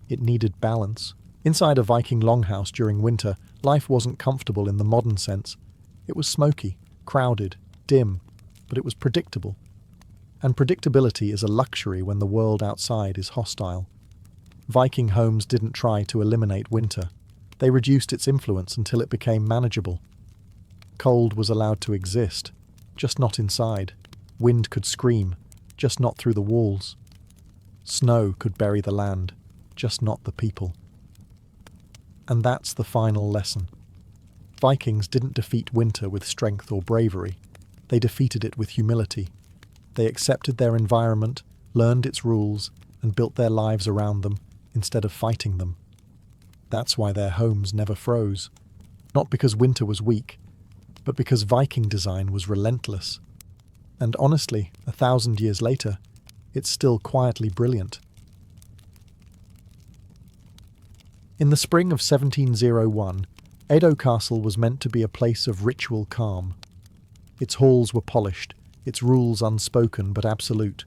It needed balance. Inside a Viking longhouse during winter, life wasn't comfortable in the modern sense. It was smoky, crowded, dim, but it was predictable. And predictability is a luxury when the world outside is hostile. Viking homes didn't try to eliminate winter. They reduced its influence until it became manageable. Cold was allowed to exist, just not inside. Wind could scream, just not through the walls. Snow could bury the land, just not the people. And that's the final lesson. Vikings didn't defeat winter with strength or bravery. They defeated it with humility. They accepted their environment, learned its rules, and built their lives around them instead of fighting them. That's why their homes never froze. Not because winter was weak, but because Viking design was relentless. And honestly, 1,000 years later, it's still quietly brilliant. In the spring of 1701, Edo Castle was meant to be a place of ritual calm. Its halls were polished, its rules unspoken but absolute.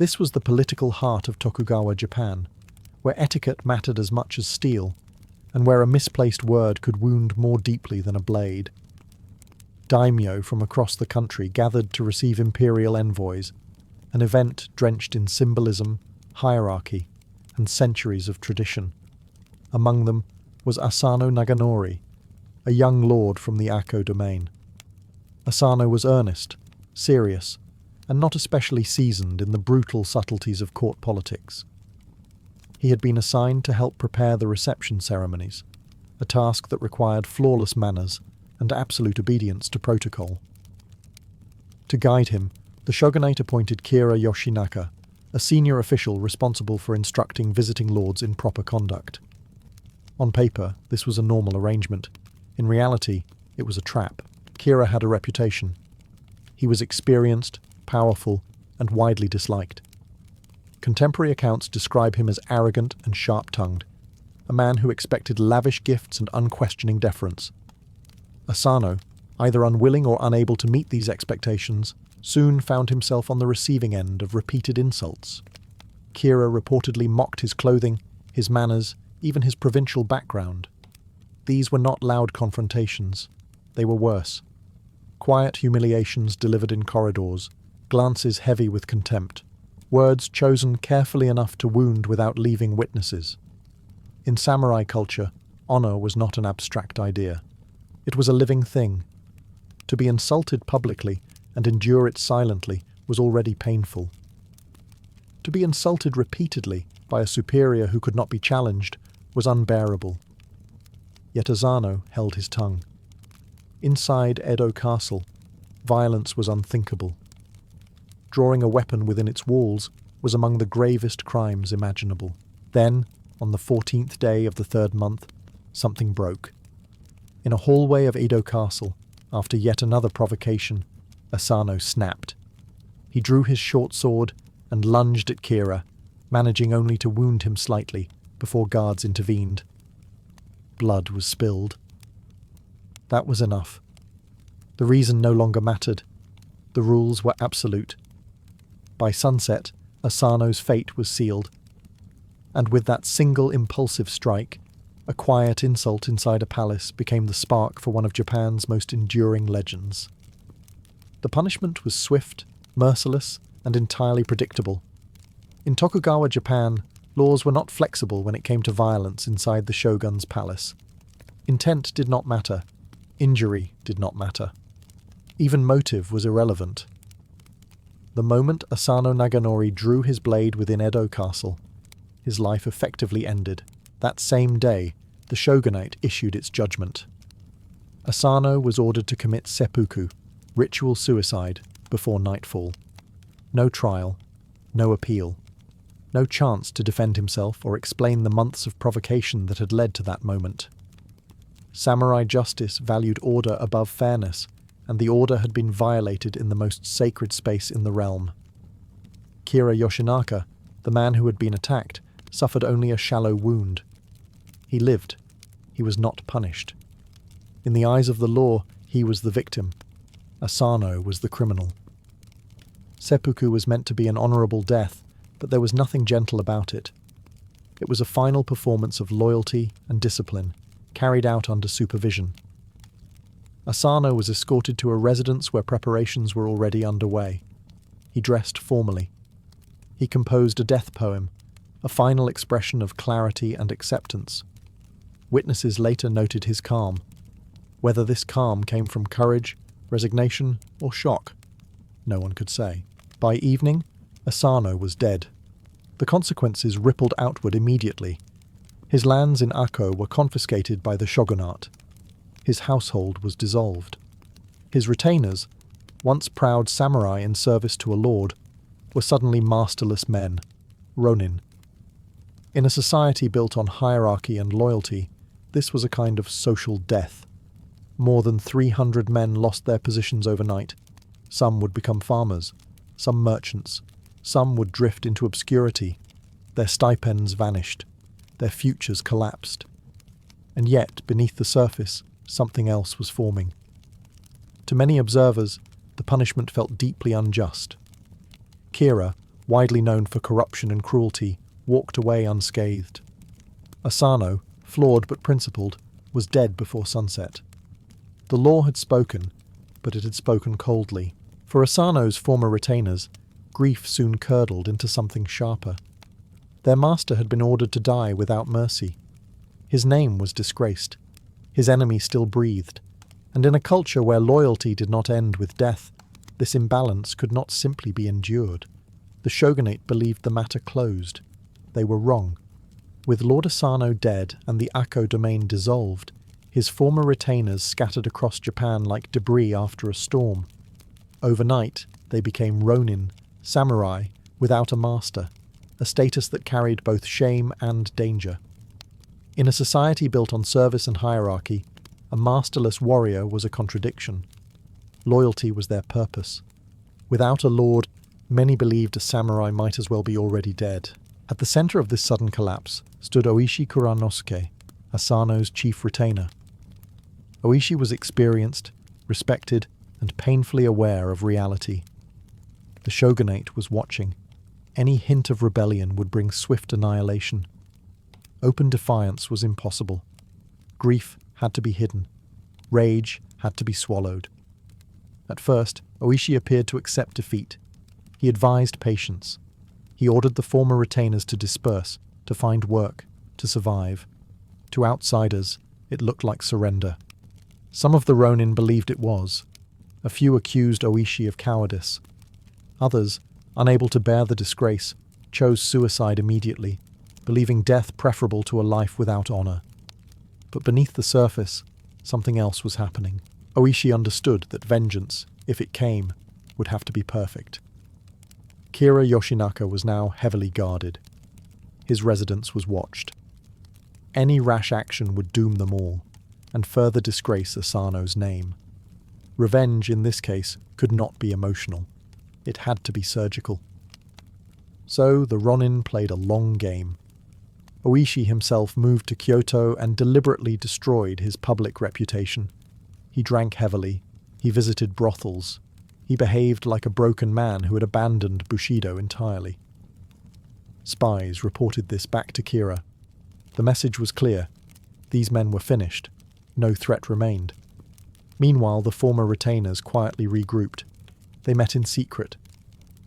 This was the political heart of Tokugawa Japan, where etiquette mattered as much as steel, and where a misplaced word could wound more deeply than a blade. Daimyo from across the country gathered to receive imperial envoys, an event drenched in symbolism, hierarchy, and centuries of tradition. Among them was Asano Naganori, a young lord from the Ako domain. Asano was earnest, serious, and not especially seasoned in the brutal subtleties of court politics. He had been assigned to help prepare the reception ceremonies, a task that required flawless manners and absolute obedience to protocol. To guide him, the shogunate appointed Kira Yoshinaka, a senior official responsible for instructing visiting lords in proper conduct. On paper, this was a normal arrangement. In reality, it was a trap. Kira had a reputation. He was experienced, powerful, and widely disliked. Contemporary accounts describe him as arrogant and sharp-tongued, a man who expected lavish gifts and unquestioning deference. Asano, either unwilling or unable to meet these expectations, soon found himself on the receiving end of repeated insults. Kira reportedly mocked his clothing, his manners, even his provincial background. These were not loud confrontations. They were worse. Quiet humiliations delivered in corridors, glances heavy with contempt, words chosen carefully enough to wound without leaving witnesses. In samurai culture, honor was not an abstract idea. It was a living thing. To be insulted publicly and endure it silently was already painful. To be insulted repeatedly by a superior who could not be challenged was unbearable. Yet Asano held his tongue. Inside Edo Castle, violence was unthinkable. Drawing a weapon within its walls was among the gravest crimes imaginable. Then, on the 14th day of the 3rd month, something broke. In a hallway of Edo Castle, after yet another provocation, Asano snapped. He drew his short sword and lunged at Kira, managing only to wound him slightly before guards intervened. Blood was spilled. That was enough. The reason no longer mattered. The rules were absolute. By sunset, Asano's fate was sealed. And with that single impulsive strike, a quiet insult inside a palace became the spark for one of Japan's most enduring legends. The punishment was swift, merciless, and entirely predictable. In Tokugawa Japan, laws were not flexible when it came to violence inside the shogun's palace. Intent did not matter. Injury did not matter. Even motive was irrelevant. The moment Asano Naganori drew his blade within Edo Castle, his life effectively ended. That same day, the shogunate issued its judgment. Asano was ordered to commit seppuku, ritual suicide, before nightfall. No trial, no appeal, no chance to defend himself or explain the months of provocation that had led to that moment. Samurai justice valued order above fairness, and the order had been violated in the most sacred space in the realm. Kira Yoshinaka, the man who had been attacked, suffered only a shallow wound. He lived. He was not punished. In the eyes of the law, he was the victim. Asano was the criminal. Seppuku was meant to be an honourable death, but there was nothing gentle about it. It was a final performance of loyalty and discipline, carried out under supervision. Asano was escorted to a residence where preparations were already underway. He dressed formally. He composed a death poem, a final expression of clarity and acceptance. Witnesses later noted his calm. Whether this calm came from courage, resignation, or shock, no one could say. By evening, Asano was dead. The consequences rippled outward immediately. His lands in Akko were confiscated by the shogunate. His household was dissolved. His retainers, once proud samurai in service to a lord, were suddenly masterless men, Ronin. In a society built on hierarchy and loyalty, this was a kind of social death. More than 300 men lost their positions overnight. Some would become farmers, some merchants, some would drift into obscurity. Their stipends vanished, their futures collapsed. And yet, beneath the surface, something else was forming. To many observers, the punishment felt deeply unjust. Kira, widely known for corruption and cruelty, walked away unscathed. Asano, flawed but principled, was dead before sunset. The law had spoken, but it had spoken coldly. For Asano's former retainers, grief soon curdled into something sharper. Their master had been ordered to die without mercy. His name was disgraced. His enemy still breathed. And in a culture where loyalty did not end with death, this imbalance could not simply be endured. The shogunate believed the matter closed. They were wrong. With Lord Asano dead and the Akko domain dissolved, his former retainers scattered across Japan like debris after a storm. Overnight, they became Ronin, samurai, without a master, a status that carried both shame and danger. In a society built on service and hierarchy, a masterless warrior was a contradiction. Loyalty was their purpose. Without a lord, many believed a samurai might as well be already dead. At the center of this sudden collapse stood Oishi Kuranosuke, Asano's chief retainer. Oishi was experienced, respected, and painfully aware of reality. The shogunate was watching. Any hint of rebellion would bring swift annihilation. Open defiance was impossible. Grief had to be hidden. Rage had to be swallowed. At first, Oishi appeared to accept defeat. He advised patience. He ordered the former retainers to disperse, to find work, to survive. To outsiders, it looked like surrender. Some of the Ronin believed it was. A few accused Oishi of cowardice. Others, unable to bear the disgrace, chose suicide immediately, believing death preferable to a life without honor. But beneath the surface, something else was happening. Oishi understood that vengeance, if it came, would have to be perfect. Kira Yoshinaka was now heavily guarded. His residence was watched. Any rash action would doom them all, and further disgrace Asano's name. Revenge, in this case, could not be emotional. It had to be surgical. So the Ronin played a long game. Oishi himself moved to Kyoto and deliberately destroyed his public reputation. He drank heavily. He visited brothels. He behaved like a broken man who had abandoned Bushido entirely. Spies reported this back to Kira. The message was clear. These men were finished. No threat remained. Meanwhile, the former retainers quietly regrouped. They met in secret.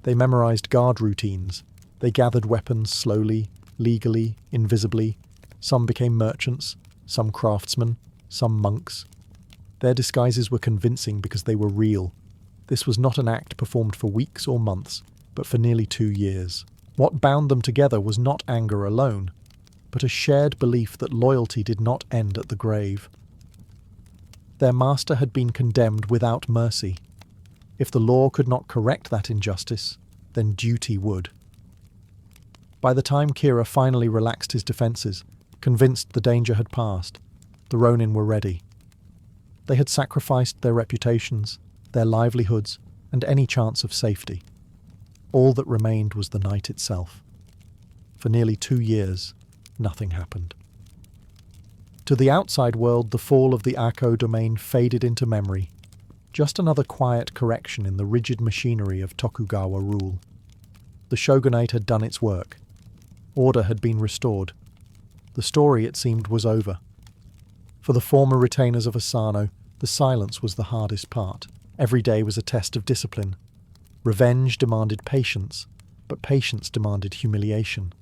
They memorized guard routines. They gathered weapons slowly, legally, invisibly. Some became merchants, some craftsmen, some monks. Their disguises were convincing because they were real. This was not an act performed for weeks or months, but for nearly 2 years. What bound them together was not anger alone, but a shared belief that loyalty did not end at the grave. Their master had been condemned without mercy. If the law could not correct that injustice, then duty would. By the time Kira finally relaxed his defenses, convinced the danger had passed, the Ronin were ready. They had sacrificed their reputations, their livelihoods, and any chance of safety. All that remained was the night itself. For nearly 2 years, nothing happened. To the outside world, the fall of the Ako domain faded into memory, just another quiet correction in the rigid machinery of Tokugawa rule. The shogunate had done its work. Order had been restored. The story, it seemed, was over. For the former retainers of Asano, the silence was the hardest part. Every day was a test of discipline. Revenge demanded patience, but patience demanded humiliation.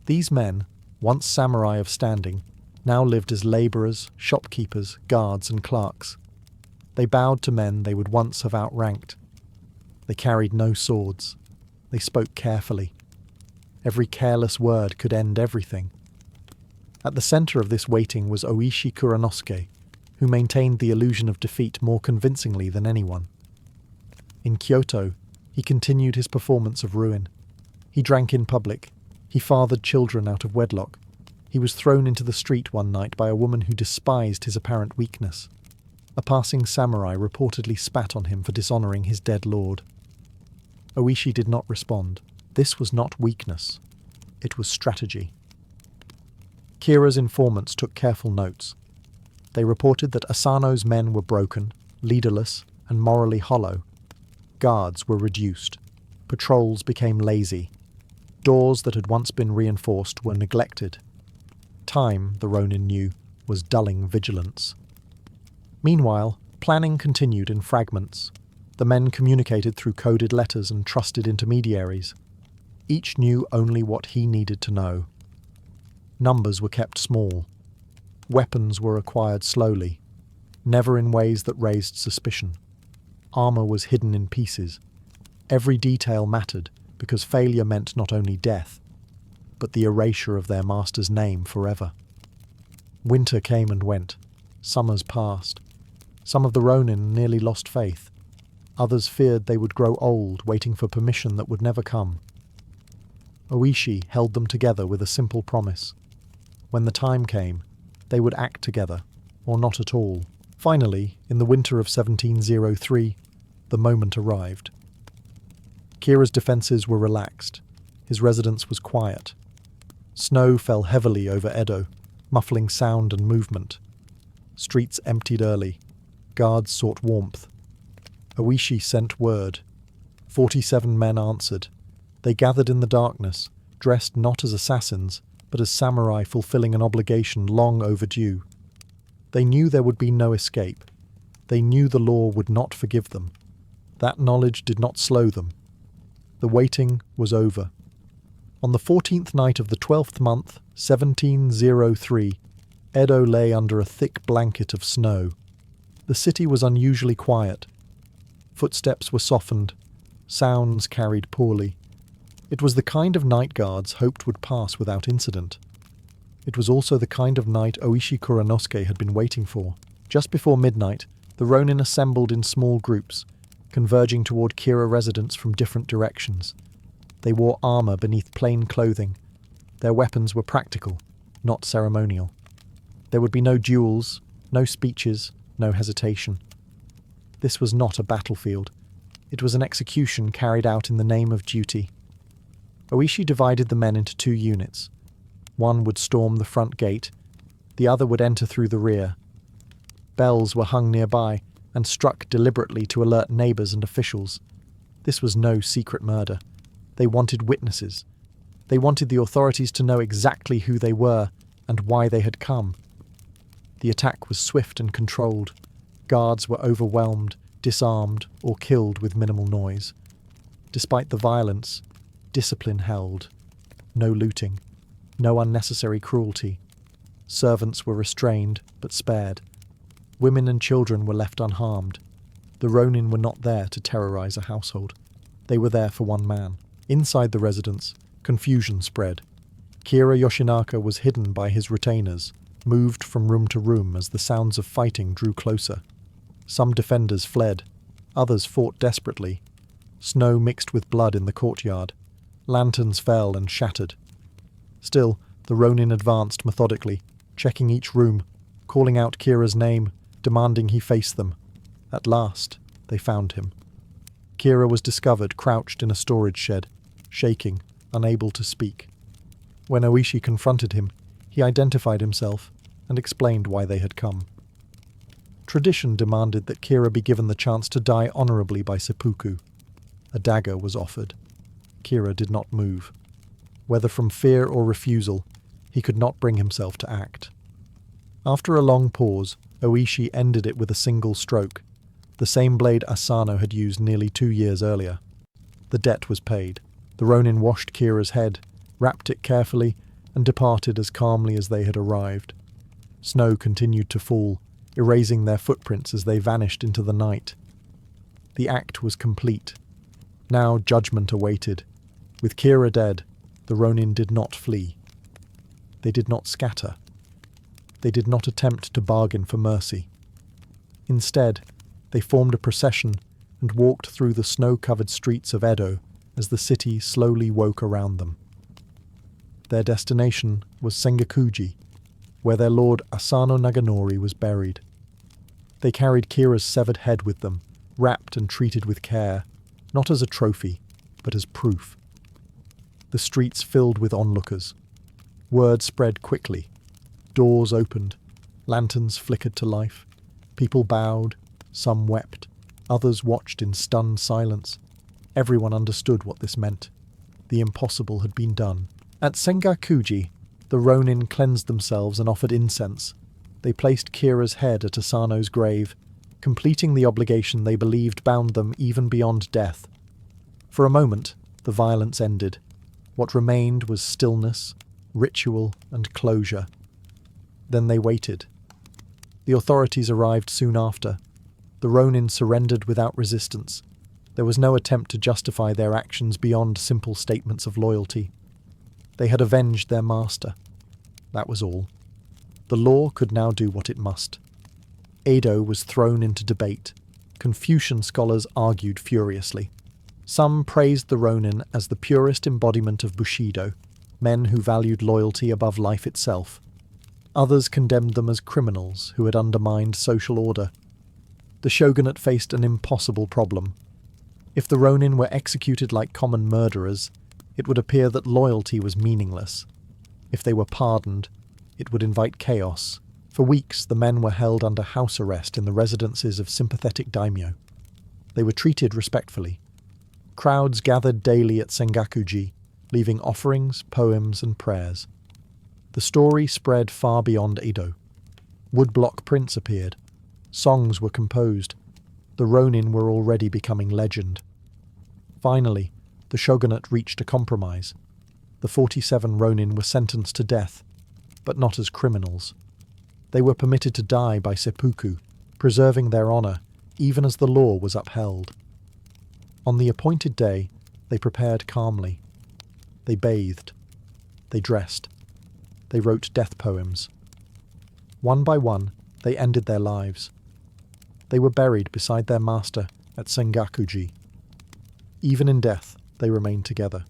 These men, once samurai of standing, now lived as labourers, shopkeepers, guards, and clerks. They bowed to men they would once have outranked. They carried no swords. They spoke carefully. Every careless word could end everything. At the centre of this waiting was Oishi Kuranosuke, who maintained the illusion of defeat more convincingly than anyone. In Kyoto, he continued his performance of ruin. He drank in public. He fathered children out of wedlock. He was thrown into the street one night by a woman who despised his apparent weakness. A passing samurai reportedly spat on him for dishonouring his dead lord. Oishi did not respond. This was not weakness. It was strategy. Kira's informants took careful notes. They reported that Asano's men were broken, leaderless, and morally hollow. Guards were reduced. Patrols became lazy. Doors that had once been reinforced were neglected. Time, the Ronin knew, was dulling vigilance. Meanwhile, planning continued in fragments. The men communicated through coded letters and trusted intermediaries. Each knew only what he needed to know. Numbers were kept small. Weapons were acquired slowly, never in ways that raised suspicion. Armour was hidden in pieces. Every detail mattered, because failure meant not only death, but the erasure of their master's name forever. Winter came and went. Summers passed. Some of the Ronin nearly lost faith. Others feared they would grow old, waiting for permission that would never come. Oishi held them together with a simple promise. When the time came, they would act together, or not at all. Finally, in the winter of 1703, the moment arrived. Kira's defences were relaxed. His residence was quiet. Snow fell heavily over Edo, muffling sound and movement. Streets emptied early. Guards sought warmth. Oishi sent word. 47 men answered. They gathered in the darkness, dressed not as assassins, but as samurai fulfilling an obligation long overdue. They knew there would be no escape. They knew the law would not forgive them. That knowledge did not slow them. The waiting was over. On the 14th night of the 12th month, 1703, Edo lay under a thick blanket of snow. The city was unusually quiet. Footsteps were softened. Sounds carried poorly. It was the kind of night guards hoped would pass without incident. It was also the kind of night Oishi Kuranosuke had been waiting for. Just before midnight, the Ronin assembled in small groups, converging toward Kira residents from different directions. They wore armor beneath plain clothing. Their weapons were practical, not ceremonial. There would be no duels, no speeches, no hesitation. This was not a battlefield. It was an execution carried out in the name of duty. Oishi divided the men into 2 units. One would storm the front gate, the other would enter through the rear. Bells were hung nearby and struck deliberately to alert neighbours and officials. This was no secret murder. They wanted witnesses. They wanted the authorities to know exactly who they were and why they had come. The attack was swift and controlled. Guards were overwhelmed, disarmed, or killed with minimal noise. Despite the violence, discipline held. No looting. No unnecessary cruelty. Servants were restrained, but spared. Women and children were left unharmed. The Ronin were not there to terrorize a household. They were there for one man. Inside the residence, confusion spread. Kira Yoshinaka was hidden by his retainers, moved from room to room as the sounds of fighting drew closer. Some defenders fled. Others fought desperately. Snow mixed with blood in the courtyard. Lanterns fell and shattered. Still, the Ronin advanced methodically, checking each room, calling out Kira's name, demanding he face them. At last, they found him. Kira was discovered crouched in a storage shed, shaking, unable to speak. When Oishi confronted him, he identified himself and explained why they had come. Tradition demanded that Kira be given the chance to die honorably by seppuku. A dagger was offered. Kira did not move. Whether from fear or refusal, he could not bring himself to act. After a long pause, Oishi ended it with a single stroke, the same blade Asano had used nearly 2 years earlier. The debt was paid. The Ronin washed Kira's head, wrapped it carefully, and departed as calmly as they had arrived. Snow continued to fall, erasing their footprints as they vanished into the night. The act was complete. Now judgment awaited. With Kira dead, the Ronin did not flee. They did not scatter. They did not attempt to bargain for mercy. Instead, they formed a procession and walked through the snow-covered streets of Edo as the city slowly woke around them. Their destination was Sengakuji, where their lord Asano Naganori was buried. They carried Kira's severed head with them, wrapped and treated with care, not as a trophy, but as proof. The streets filled with onlookers. Word spread quickly. Doors opened. Lanterns flickered to life. People bowed. Some wept. Others watched in stunned silence. Everyone understood what this meant. The impossible had been done. At Sengakuji, the Ronin cleansed themselves and offered incense. They placed Kira's head at Asano's grave, completing the obligation they believed bound them even beyond death. For a moment, the violence ended. What remained was stillness, ritual, and closure. Then they waited. The authorities arrived soon after. The Ronin surrendered without resistance. There was no attempt to justify their actions beyond simple statements of loyalty. They had avenged their master. That was all. The law could now do what it must. Edo was thrown into debate. Confucian scholars argued furiously. Some praised the Ronin as the purest embodiment of Bushido, men who valued loyalty above life itself. Others condemned them as criminals who had undermined social order. The shogunate faced an impossible problem. If the Ronin were executed like common murderers, it would appear that loyalty was meaningless. If they were pardoned, it would invite chaos. For weeks, the men were held under house arrest in the residences of sympathetic daimyo. They were treated respectfully. Crowds gathered daily at Sengakuji, leaving offerings, poems, and prayers. The story spread far beyond Edo. Woodblock prints appeared. Songs were composed. The Ronin were already becoming legend. Finally, the shogunate reached a compromise. The 47 Ronin were sentenced to death, but not as criminals. They were permitted to die by seppuku, preserving their honor, even as the law was upheld. On the appointed day, they prepared calmly. They bathed. They dressed. They wrote death poems. One by one, they ended their lives. They were buried beside their master at Sengakuji. Even in death, they remained together,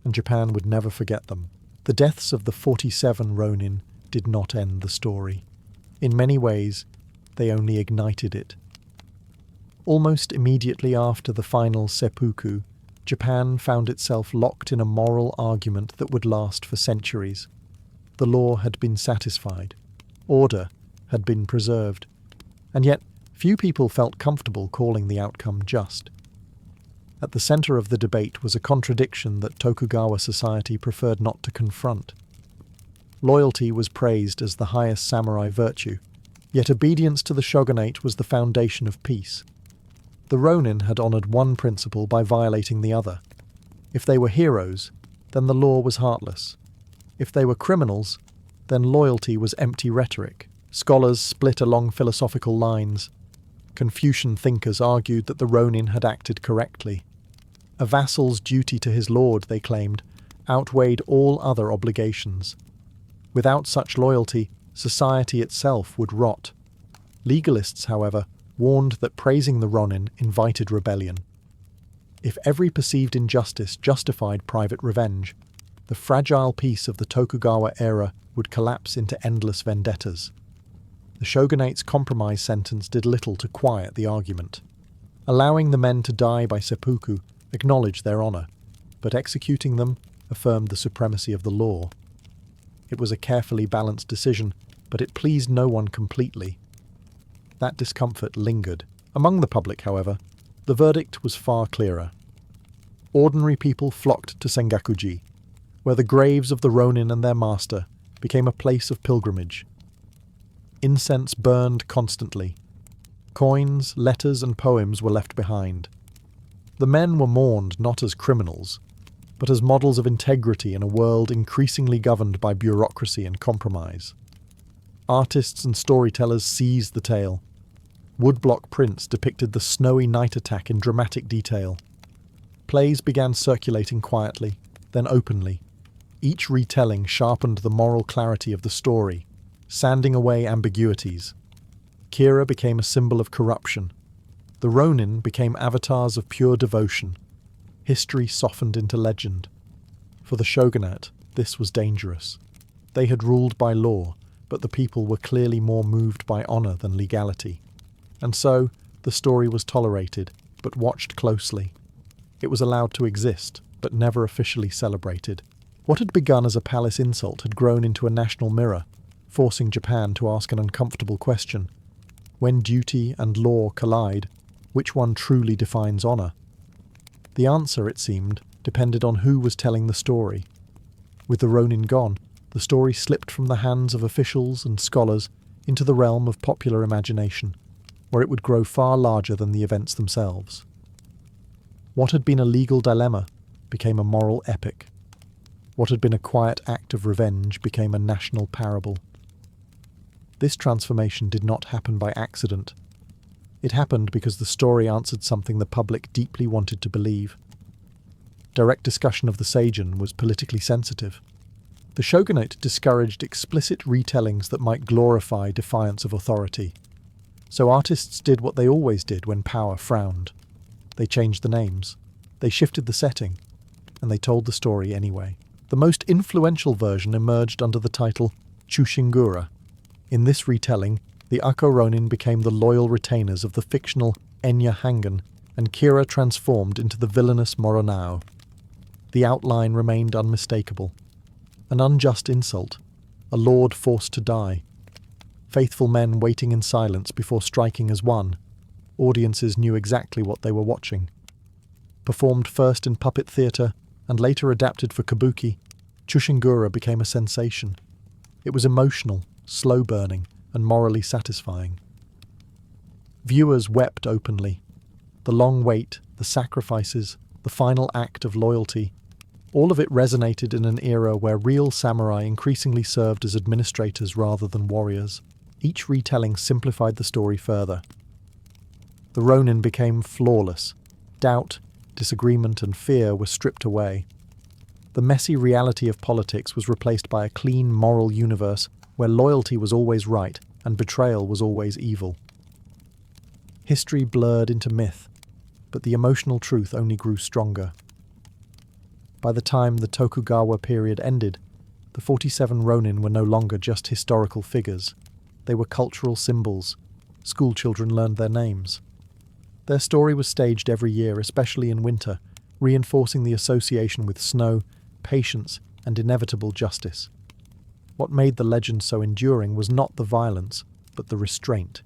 and Japan would never forget them. The deaths of the 47 Ronin did not end the story. In many ways, they only ignited it. Almost immediately after the final seppuku, Japan found itself locked in a moral argument that would last for centuries. The law had been satisfied. Order had been preserved. And yet, few people felt comfortable calling the outcome just. At the center of the debate was a contradiction that Tokugawa society preferred not to confront. Loyalty was praised as the highest samurai virtue, yet obedience to the shogunate was the foundation of peace. The Ronin had honored one principle by violating the other. If they were heroes, then the law was heartless. If they were criminals, then loyalty was empty rhetoric. Scholars split along philosophical lines. Confucian thinkers argued that the Ronin had acted correctly. A vassal's duty to his lord, they claimed, outweighed all other obligations. Without such loyalty, society itself would rot. Legalists, however, warned that praising the Ronin invited rebellion. If every perceived injustice justified private revenge, the fragile peace of the Tokugawa era would collapse into endless vendettas. The shogunate's compromise sentence did little to quiet the argument. Allowing the men to die by seppuku acknowledged their honor, but executing them affirmed the supremacy of the law. It was a carefully balanced decision, but it pleased no one completely. That discomfort lingered. Among the public, however, the verdict was far clearer. Ordinary people flocked to Sengakuji, where the graves of the Ronin and their master became a place of pilgrimage. Incense burned constantly. Coins, letters, and poems were left behind. The men were mourned not as criminals, but as models of integrity in a world increasingly governed by bureaucracy and compromise. Artists and storytellers seized the tale. Woodblock prints depicted the snowy night attack in dramatic detail. Plays began circulating quietly, then openly. Each retelling sharpened the moral clarity of the story, sanding away ambiguities. Kira became a symbol of corruption. The Ronin became avatars of pure devotion. History softened into legend. For the shogunate, this was dangerous. They had ruled by law, but the people were clearly more moved by honor than legality. And so, the story was tolerated, but watched closely. It was allowed to exist, but never officially celebrated. What had begun as a palace insult had grown into a national mirror, forcing Japan to ask an uncomfortable question. When duty and law collide, which one truly defines honor? The answer, it seemed, depended on who was telling the story. With the Ronin gone, the story slipped from the hands of officials and scholars into the realm of popular imagination, where it would grow far larger than the events themselves. What had been a legal dilemma became a moral epic. What had been a quiet act of revenge became a national parable. This transformation did not happen by accident. It happened because the story answered something the public deeply wanted to believe. Direct discussion of the Seijin was politically sensitive. The shogunate discouraged explicit retellings that might glorify defiance of authority. So artists did what they always did when power frowned. They changed the names, they shifted the setting, and they told the story anyway. The most influential version emerged under the title Chushingura. In this retelling, the Akko Ronin became the loyal retainers of the fictional Enya Hangen, and Kira transformed into the villainous Moronao. The outline remained unmistakable. An unjust insult, a lord forced to die, faithful men waiting in silence before striking as one. Audiences knew exactly what they were watching. Performed first in puppet theatre and later adapted for kabuki, Chushingura became a sensation. It was emotional, slow-burning, and morally satisfying. Viewers wept openly. The long wait, the sacrifices, the final act of loyalty, all of it resonated in an era where real samurai increasingly served as administrators rather than warriors. Each retelling simplified the story further. The Ronin became flawless. Doubt, disagreement, and fear were stripped away. The messy reality of politics was replaced by a clean moral universe where loyalty was always right and betrayal was always evil. History blurred into myth, but the emotional truth only grew stronger. By the time the Tokugawa period ended, the 47 Ronin were no longer just historical figures. They were cultural symbols. Schoolchildren learned their names. Their story was staged every year, especially in winter, reinforcing the association with snow, patience, and inevitable justice. What made the legend so enduring was not the violence, but the restraint.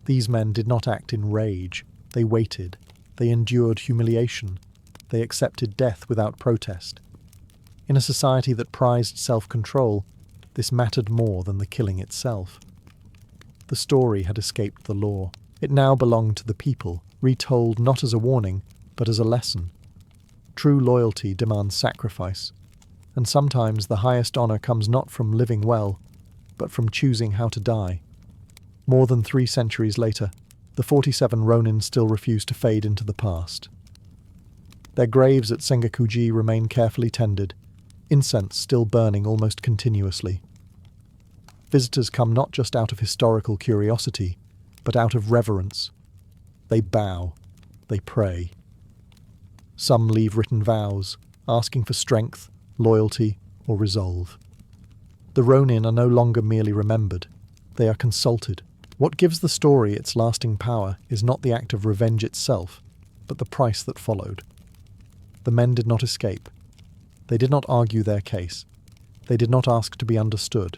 These men did not act in rage. They waited. They endured humiliation. They accepted death without protest. In a society that prized self-control, this mattered more than the killing itself. The story had escaped the law. It now belonged to the people, retold not as a warning, but as a lesson. True loyalty demands sacrifice, and sometimes the highest honor comes not from living well, but from choosing how to die. More than 3 centuries later, the 47 Ronin still refuse to fade into the past. Their graves at Sengakuji remain carefully tended, incense still burning almost continuously. Visitors come not just out of historical curiosity, but out of reverence. They bow, they pray. Some leave written vows, asking for strength, loyalty, or resolve. The Ronin are no longer merely remembered, they are consulted. What gives the story its lasting power is not the act of revenge itself, but the price that followed. The men did not escape. They did not argue their case. They did not ask to be understood.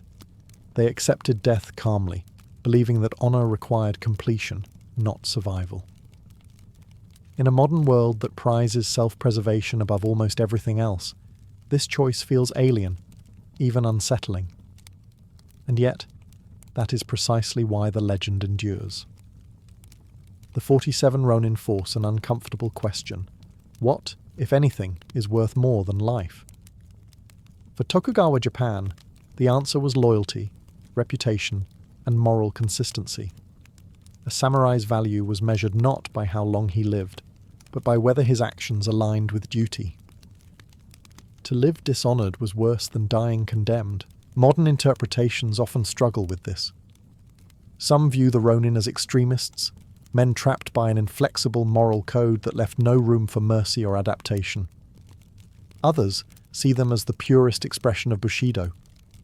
They accepted death calmly, believing that honor required completion, not survival. In a modern world that prizes self-preservation above almost everything else, this choice feels alien, even unsettling. And yet, that is precisely why the legend endures. The 47 Ronin force an uncomfortable question. What, if anything, is worth more than life? For Tokugawa Japan, the answer was loyalty, reputation, and moral consistency. A samurai's value was measured not by how long he lived, but by whether his actions aligned with duty. To live dishonored was worse than dying condemned. Modern interpretations often struggle with this. Some view the Ronin as extremists, men trapped by an inflexible moral code that left no room for mercy or adaptation. Others see them as the purest expression of Bushido,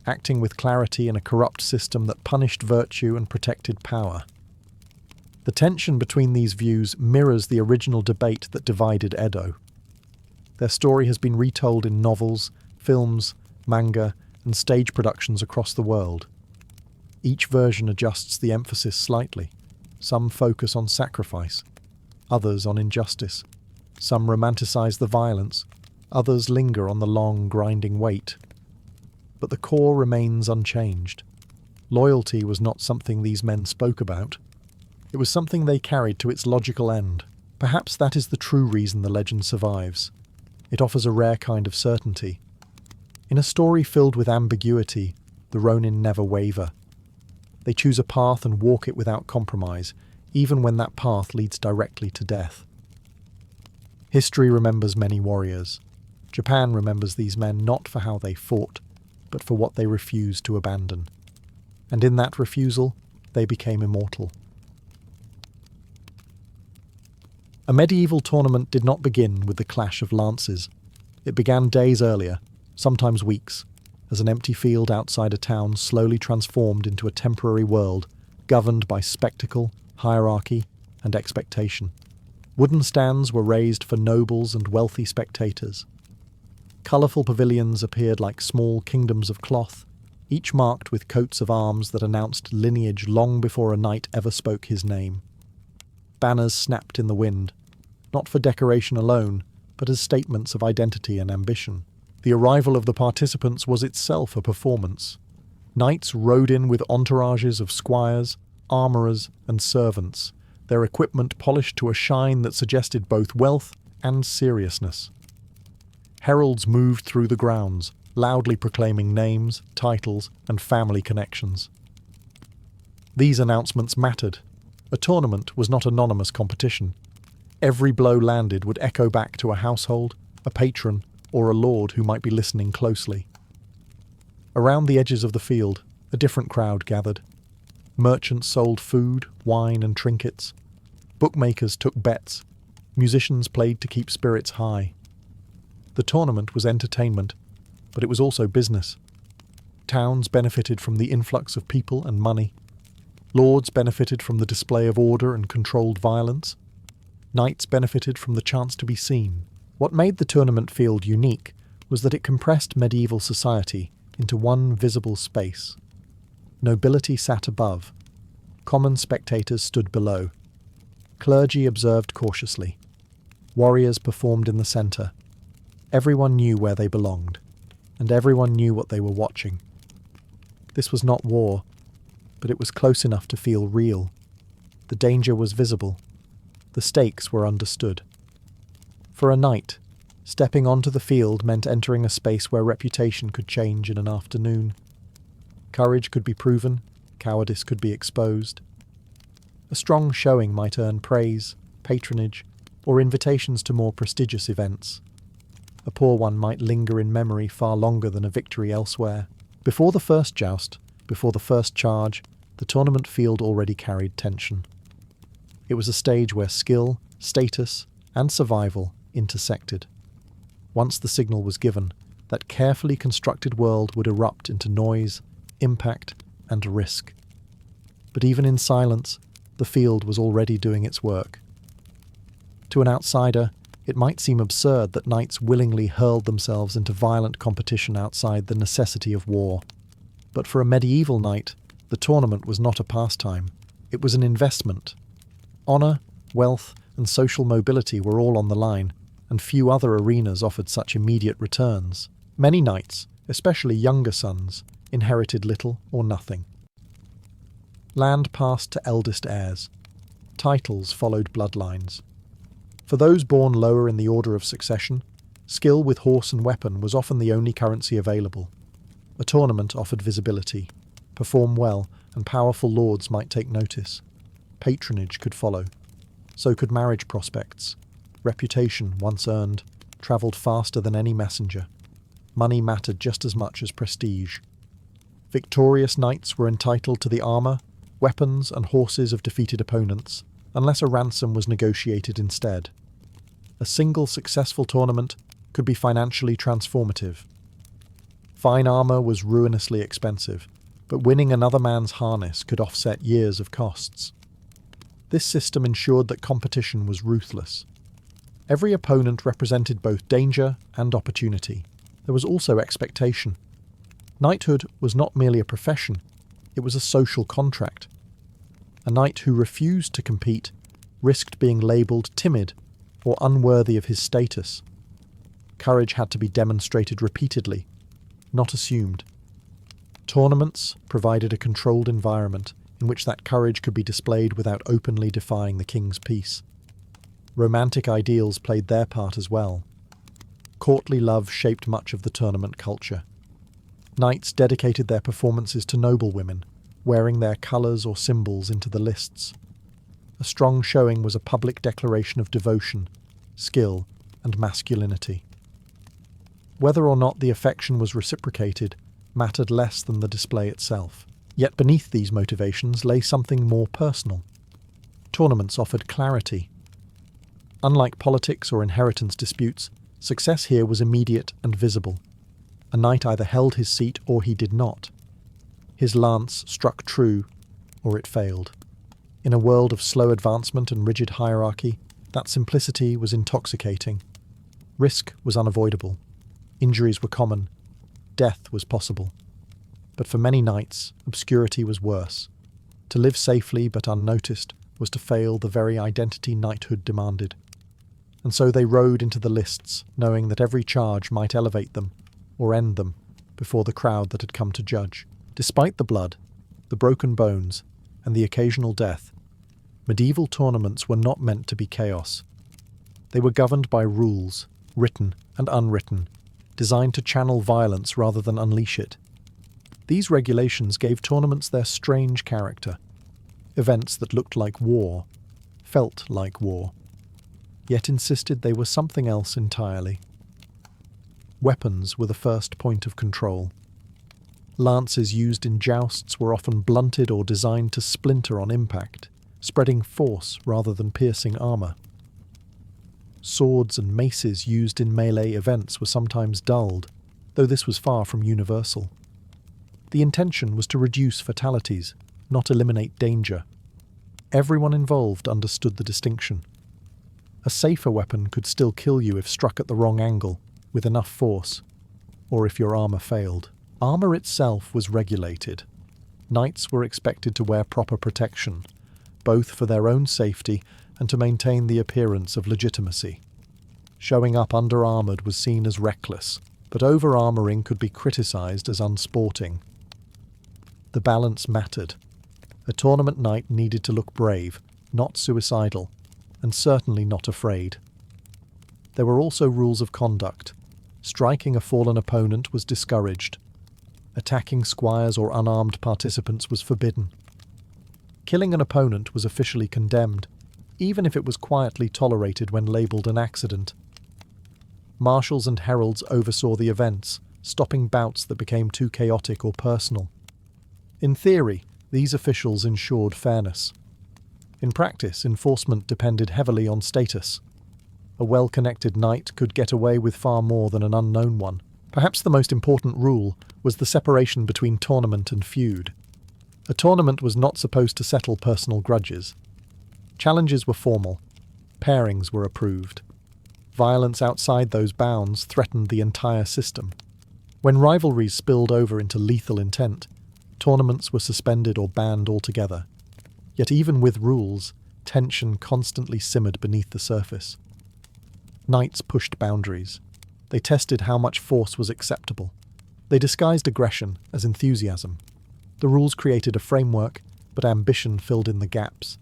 acting with clarity in a corrupt system that punished virtue and protected power. The tension between these views mirrors the original debate that divided Edo. Their story has been retold in novels, films, manga, and stage productions across the world. Each version adjusts the emphasis slightly. Some focus on sacrifice, others on injustice. Some romanticize the violence, others linger on the long, grinding wait. But the core remains unchanged. Loyalty was not something these men spoke about. It was something they carried to its logical end. Perhaps that is the true reason the legend survives. It offers a rare kind of certainty. In a story filled with ambiguity, the Ronin never waver. They choose a path and walk it without compromise, even when that path leads directly to death. History remembers many warriors. Japan remembers these men not for how they fought, but for what they refused to abandon. And in that refusal, they became immortal. A medieval tournament did not begin with the clash of lances. It began days earlier, sometimes weeks, as an empty field outside a town slowly transformed into a temporary world governed by spectacle, hierarchy, and expectation. Wooden stands were raised for nobles and wealthy spectators. Colourful pavilions appeared like small kingdoms of cloth, each marked with coats of arms that announced lineage long before a knight ever spoke his name. Banners snapped in the wind, not for decoration alone, but as statements of identity and ambition. The arrival of the participants was itself a performance. Knights rode in with entourages of squires, armourers, and servants, their equipment polished to a shine that suggested both wealth and seriousness. Heralds moved through the grounds, loudly proclaiming names, titles, and family connections. These announcements mattered. A tournament was not anonymous competition. Every blow landed would echo back to a household, a patron, or a lord who might be listening closely. Around the edges of the field, a different crowd gathered. Merchants sold food, wine, and trinkets. Bookmakers took bets. Musicians played to keep spirits high. The tournament was entertainment, but it was also business. Towns benefited from the influx of people and money. Lords benefited from the display of order and controlled violence. Knights benefited from the chance to be seen. What made the tournament field unique was that it compressed medieval society into one visible space. Nobility sat above. Common spectators stood below. Clergy observed cautiously. Warriors performed in the centre. Everyone knew where they belonged, and everyone knew what they were watching. This was not war, but it was close enough to feel real. The danger was visible. The stakes were understood. For a knight, stepping onto the field meant entering a space where reputation could change in an afternoon. Courage could be proven, cowardice could be exposed. A strong showing might earn praise, patronage, or invitations to more prestigious events. A poor one might linger in memory far longer than a victory elsewhere. Before the first joust, before the first charge, the tournament field already carried tension. It was a stage where skill, status, and survival intersected. Once the signal was given, that carefully constructed world would erupt into noise, impact, and risk. But even in silence, the field was already doing its work. To an outsider, it might seem absurd that knights willingly hurled themselves into violent competition outside the necessity of war. But for a medieval knight, the tournament was not a pastime. It was an investment. Honour, wealth, and social mobility were all on the line, and few other arenas offered such immediate returns. Many knights, especially younger sons, inherited little or nothing. Land passed to eldest heirs. Titles followed bloodlines. For those born lower in the order of succession, skill with horse and weapon was often the only currency available. A tournament offered visibility. Perform well, and powerful lords might take notice. Patronage could follow. So could marriage prospects. Reputation, once earned, travelled faster than any messenger. Money mattered just as much as prestige. Victorious knights were entitled to the armour, weapons, and horses of defeated opponents, unless a ransom was negotiated instead. A single successful tournament could be financially transformative. Fine armour was ruinously expensive, but winning another man's harness could offset years of costs. This system ensured that competition was ruthless. Every opponent represented both danger and opportunity. There was also expectation. Knighthood was not merely a profession, it was a social contract. A knight who refused to compete risked being labelled timid or unworthy of his status. Courage had to be demonstrated repeatedly, not assumed. Tournaments provided a controlled environment in which that courage could be displayed without openly defying the king's peace. Romantic ideals played their part as well. Courtly love shaped much of the tournament culture. Knights dedicated their performances to noblewomen, wearing their colours or symbols into the lists. A strong showing was a public declaration of devotion, skill, and masculinity. Whether or not the affection was reciprocated mattered less than the display itself. Yet beneath these motivations lay something more personal. Tournaments offered clarity. Unlike politics or inheritance disputes, success here was immediate and visible. A knight either held his seat or he did not. His lance struck true, or it failed. In a world of slow advancement and rigid hierarchy, that simplicity was intoxicating. Risk was unavoidable. Injuries were common. Death was possible. But for many knights, obscurity was worse. To live safely but unnoticed was to fail the very identity knighthood demanded. And so they rode into the lists, knowing that every charge might elevate them, or end them, before the crowd that had come to judge. Despite the blood, the broken bones, and the occasional death, medieval tournaments were not meant to be chaos. They were governed by rules, written and unwritten, designed to channel violence rather than unleash it. These regulations gave tournaments their strange character. Events that looked like war, felt like war, yet insisted they were something else entirely. Weapons were the first point of control. Lances used in jousts were often blunted or designed to splinter on impact, spreading force rather than piercing armor. Swords and maces used in melee events were sometimes dulled, though this was far from universal. The intention was to reduce fatalities, not eliminate danger. Everyone involved understood the distinction. A safer weapon could still kill you if struck at the wrong angle, with enough force, or if your armor failed. Armor itself was regulated. Knights were expected to wear proper protection, both for their own safety and to maintain the appearance of legitimacy. Showing up under-armored was seen as reckless, but over-armoring could be criticized as unsporting. The balance mattered. A tournament knight needed to look brave, not suicidal, and certainly not afraid. There were also rules of conduct. Striking a fallen opponent was discouraged. Attacking squires or unarmed participants was forbidden. Killing an opponent was officially condemned, even if it was quietly tolerated when labelled an accident. Marshals and heralds oversaw the events, stopping bouts that became too chaotic or personal. In theory, these officials ensured fairness. In practice, enforcement depended heavily on status. A well-connected knight could get away with far more than an unknown one. Perhaps the most important rule was the separation between tournament and feud. A tournament was not supposed to settle personal grudges. Challenges were formal. Pairings were approved. Violence outside those bounds threatened the entire system. When rivalries spilled over into lethal intent, tournaments were suspended or banned altogether. Yet even with rules, tension constantly simmered beneath the surface. Knights pushed boundaries. They tested how much force was acceptable. They disguised aggression as enthusiasm. The rules created a framework, but ambition filled in the gaps.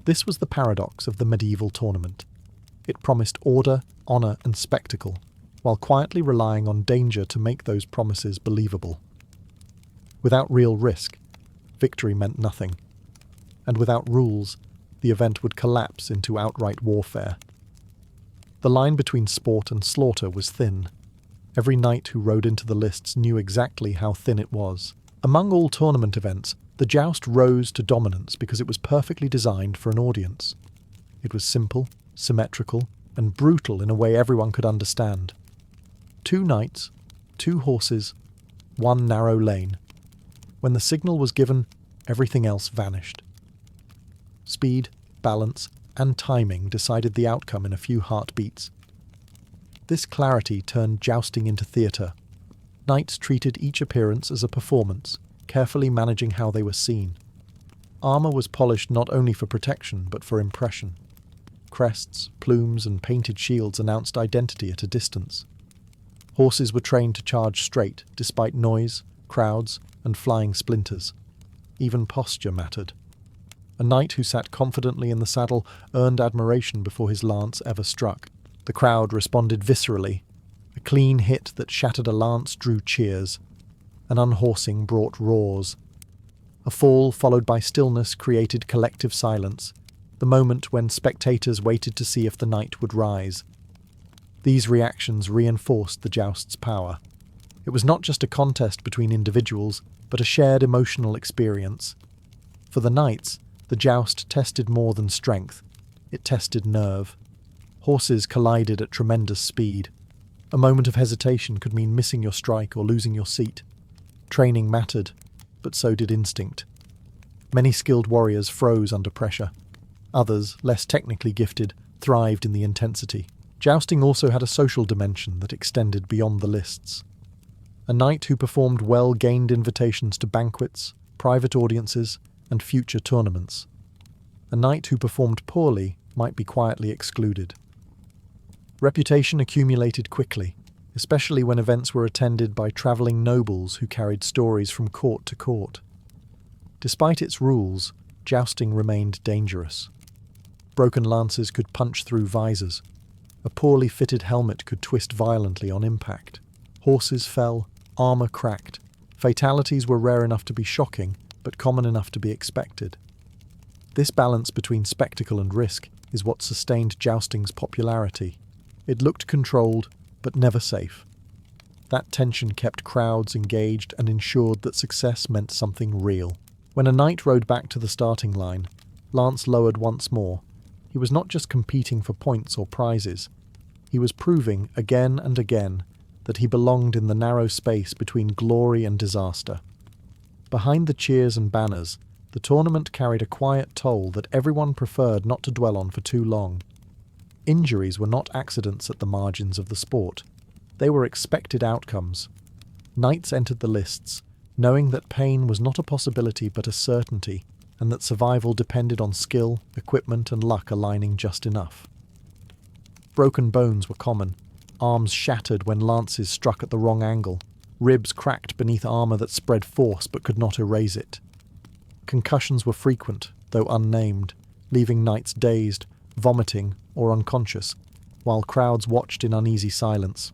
This was the paradox of the medieval tournament. It promised order, honor, and spectacle, while quietly relying on danger to make those promises believable. Without real risk, victory meant nothing. And without rules, the event would collapse into outright warfare. The line between sport and slaughter was thin. Every knight who rode into the lists knew exactly how thin it was. Among all tournament events, the joust rose to dominance because it was perfectly designed for an audience. It was simple, symmetrical, and brutal in a way everyone could understand. 2 knights, 2 horses, 1 narrow lane. When the signal was given, everything else vanished. Speed, balance, and timing decided the outcome in a few heartbeats. This clarity turned jousting into theatre. Knights treated each appearance as a performance, carefully managing how they were seen. Armour was polished not only for protection, but for impression. Crests, plumes, and painted shields announced identity at a distance. Horses were trained to charge straight, despite noise, crowds, and flying splinters. Even posture mattered. A knight who sat confidently in the saddle earned admiration before his lance ever struck. The crowd responded viscerally. A clean hit that shattered a lance drew cheers. An unhorsing brought roars. A fall followed by stillness created collective silence, the moment when spectators waited to see if the knight would rise. These reactions reinforced the joust's power. It was not just a contest between individuals, but a shared emotional experience. For the knights, the joust tested more than strength. It tested nerve. Horses collided at tremendous speed. A moment of hesitation could mean missing your strike or losing your seat. Training mattered, but so did instinct. Many skilled warriors froze under pressure. Others, less technically gifted, thrived in the intensity. Jousting also had a social dimension that extended beyond the lists. A knight who performed well gained invitations to banquets, private audiences, and future tournaments. A knight who performed poorly might be quietly excluded. Reputation accumulated quickly, especially when events were attended by travelling nobles who carried stories from court to court. Despite its rules, jousting remained dangerous. Broken lances could punch through visors. A poorly fitted helmet could twist violently on impact. Horses fell, armour cracked. Fatalities were rare enough to be shocking, but common enough to be expected. This balance between spectacle and risk is what sustained jousting's popularity. It looked controlled, but never safe. That tension kept crowds engaged and ensured that success meant something real. When a knight rode back to the starting line, lance lowered once more. He was not just competing for points or prizes. He was proving, again and again, that he belonged in the narrow space between glory and disaster. Behind the cheers and banners, the tournament carried a quiet toll that everyone preferred not to dwell on for too long. Injuries were not accidents at the margins of the sport. They were expected outcomes. Knights entered the lists, knowing that pain was not a possibility but a certainty, and that survival depended on skill, equipment, and luck aligning just enough. Broken bones were common. Arms shattered when lances struck at the wrong angle. Ribs cracked beneath armour that spread force but could not erase it. Concussions were frequent, though unnamed, leaving knights dazed, vomiting, or unconscious, while crowds watched in uneasy silence.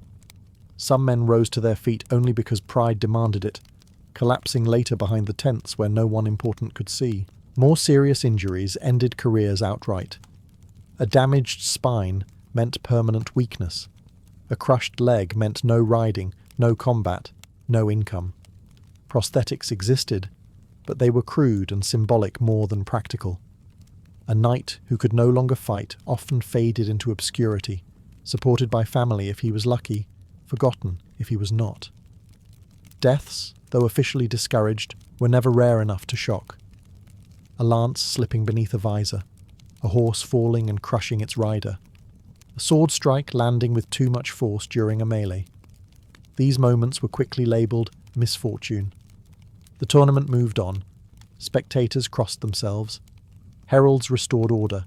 Some men rose to their feet only because pride demanded it, collapsing later behind the tents where no one important could see. More serious injuries ended careers outright. A damaged spine meant permanent weakness. A crushed leg meant no riding, no combat, no income. Prosthetics existed, but they were crude and symbolic more than practical. A knight who could no longer fight often faded into obscurity, supported by family if he was lucky, forgotten if he was not. Deaths, though officially discouraged, were never rare enough to shock. A lance slipping beneath a visor, a horse falling and crushing its rider, a sword strike landing with too much force during a melee. These moments were quickly labelled misfortune. The tournament moved on. Spectators crossed themselves. Heralds restored order.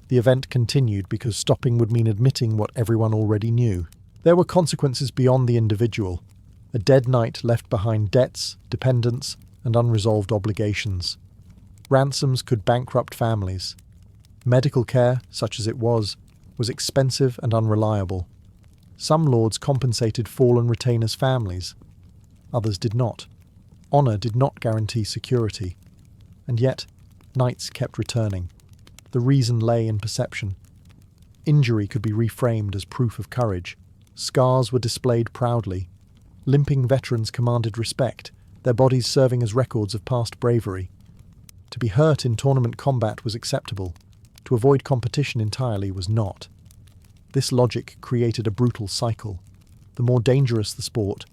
The event continued because stopping would mean admitting what everyone already knew. There were consequences beyond the individual. A dead knight left behind debts, dependents, and unresolved obligations. Ransoms could bankrupt families. Medical care, such as it was expensive and unreliable. Some lords compensated fallen retainers' families. Others did not. Honour did not guarantee security. And yet, knights kept returning. The reason lay in perception. Injury could be reframed as proof of courage. Scars were displayed proudly. Limping veterans commanded respect, their bodies serving as records of past bravery. To be hurt in tournament combat was acceptable. To avoid competition entirely was not. This logic created a brutal cycle. The more dangerous the sport,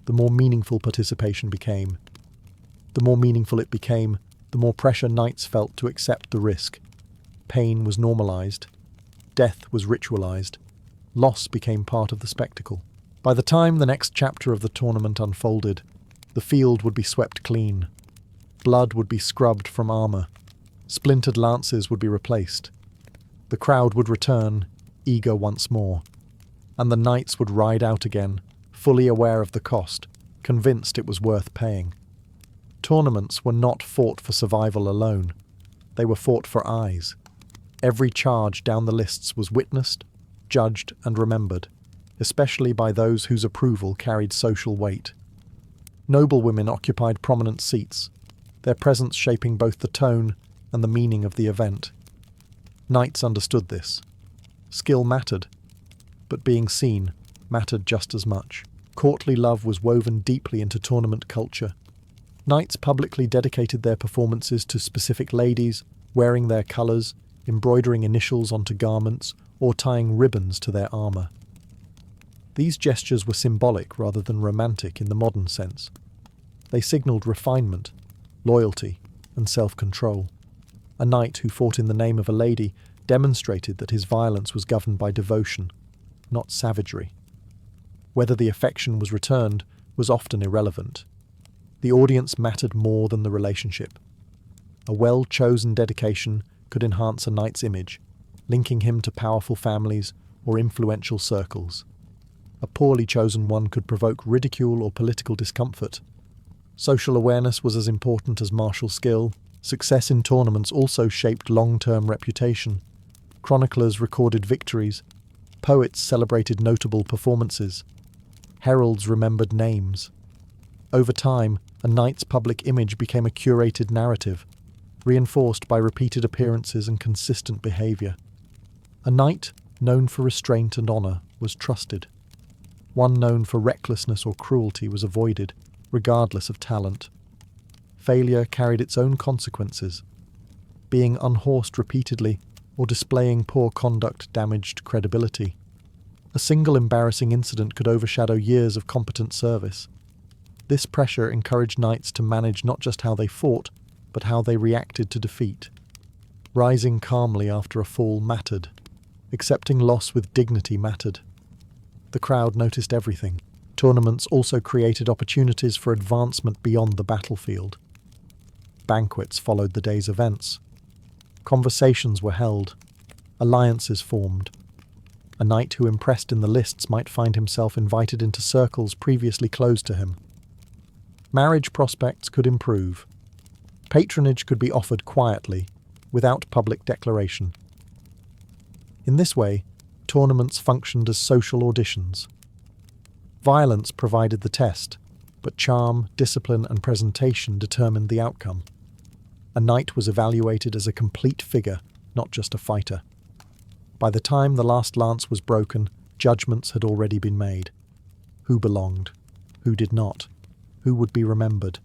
the more meaningful participation became. The more meaningful it became, the more pressure knights felt to accept the risk. Pain was normalized. Death was ritualized. Loss became part of the spectacle. By the time the next chapter of the tournament unfolded, the field would be swept clean. Blood would be scrubbed from armour. Splintered lances would be replaced. The crowd would return, eager once more. And the knights would ride out again, fully aware of the cost, convinced it was worth paying. Tournaments were not fought for survival alone. They were fought for eyes. Every charge down the lists was witnessed, judged, and remembered, especially by those whose approval carried social weight. Noblewomen occupied prominent seats, their presence shaping both the tone and the meaning of the event. Knights understood this. Skill mattered, but being seen mattered just as much. Courtly love was woven deeply into tournament culture. Knights publicly dedicated their performances to specific ladies, wearing their colours, embroidering initials onto garments, or tying ribbons to their armor. These gestures were symbolic rather than romantic in the modern sense. They signaled refinement, loyalty, and self-control. A knight who fought in the name of a lady demonstrated that his violence was governed by devotion, not savagery. Whether the affection was returned was often irrelevant. The audience mattered more than the relationship. A well-chosen dedication could enhance a knight's image, linking him to powerful families or influential circles. A poorly chosen one could provoke ridicule or political discomfort. Social awareness was as important as martial skill. Success in tournaments also shaped long-term reputation. Chroniclers recorded victories. Poets celebrated notable performances. Heralds remembered names. Over time, a knight's public image became a curated narrative, reinforced by repeated appearances and consistent behavior. A knight, known for restraint and honor, was trusted. One known for recklessness or cruelty was avoided, regardless of talent. Failure carried its own consequences. Being unhorsed repeatedly or displaying poor conduct damaged credibility. A single embarrassing incident could overshadow years of competent service. This pressure encouraged knights to manage not just how they fought, but how they reacted to defeat. Rising calmly after a fall mattered. Accepting loss with dignity mattered. The crowd noticed everything. Tournaments also created opportunities for advancement beyond the battlefield. Banquets followed the day's events. Conversations were held. Alliances formed. A knight who impressed in the lists might find himself invited into circles previously closed to him. Marriage prospects could improve. Patronage could be offered quietly, without public declaration. In this way, tournaments functioned as social auditions. Violence provided the test, but charm, discipline, and presentation determined the outcome. A knight was evaluated as a complete figure, not just a fighter. By the time the last lance was broken, judgments had already been made. Who belonged? Who did not? Who would be remembered?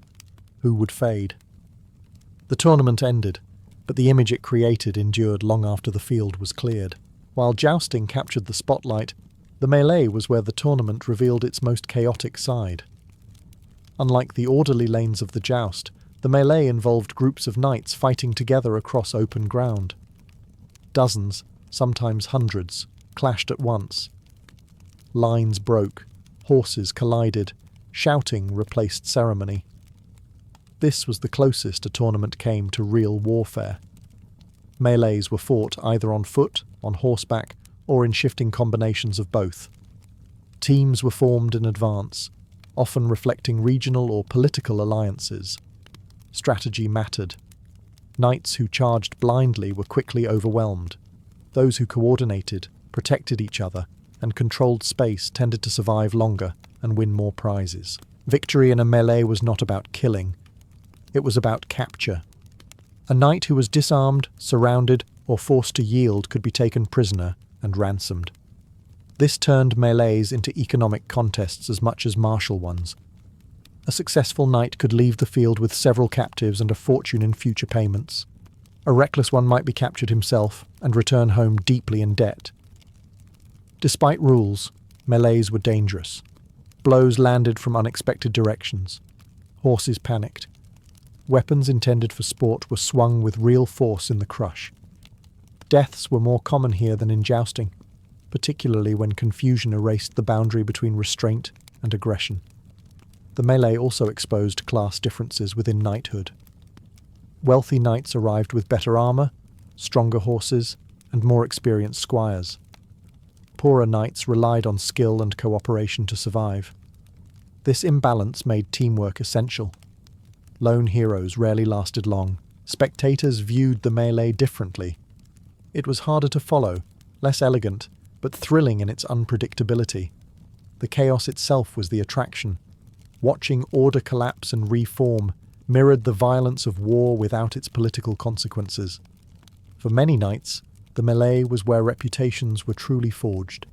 Who would fade? The tournament ended, but the image it created endured long after the field was cleared. While jousting captured the spotlight, the melee was where the tournament revealed its most chaotic side. Unlike the orderly lanes of the joust, the melee involved groups of knights fighting together across open ground. Dozens, sometimes hundreds, clashed at once. Lines broke, horses collided, shouting replaced ceremony. This was the closest a tournament came to real warfare. Melees were fought either on foot, on horseback, or in shifting combinations of both. Teams were formed in advance, often reflecting regional or political alliances. Strategy mattered. Knights who charged blindly were quickly overwhelmed. Those who coordinated, protected each other, and controlled space tended to survive longer and win more prizes. Victory in a melee was not about killing. It was about capture. A knight who was disarmed, surrounded, or forced to yield could be taken prisoner and ransomed. This turned melees into economic contests as much as martial ones. A successful knight could leave the field with several captives and a fortune in future payments. A reckless one might be captured himself and return home deeply in debt. Despite rules, melees were dangerous. Blows landed from unexpected directions. Horses panicked. Weapons intended for sport were swung with real force in the crush. Deaths were more common here than in jousting, particularly when confusion erased the boundary between restraint and aggression. The melee also exposed class differences within knighthood. Wealthy knights arrived with better armor, stronger horses, and more experienced squires. Poorer knights relied on skill and cooperation to survive. This imbalance made teamwork essential. Lone heroes rarely lasted long. Spectators viewed the melee differently. It was harder to follow, less elegant, but thrilling in its unpredictability. The chaos itself was the attraction. Watching order collapse and reform mirrored the violence of war without its political consequences. For many knights, the melee was where reputations were truly forged.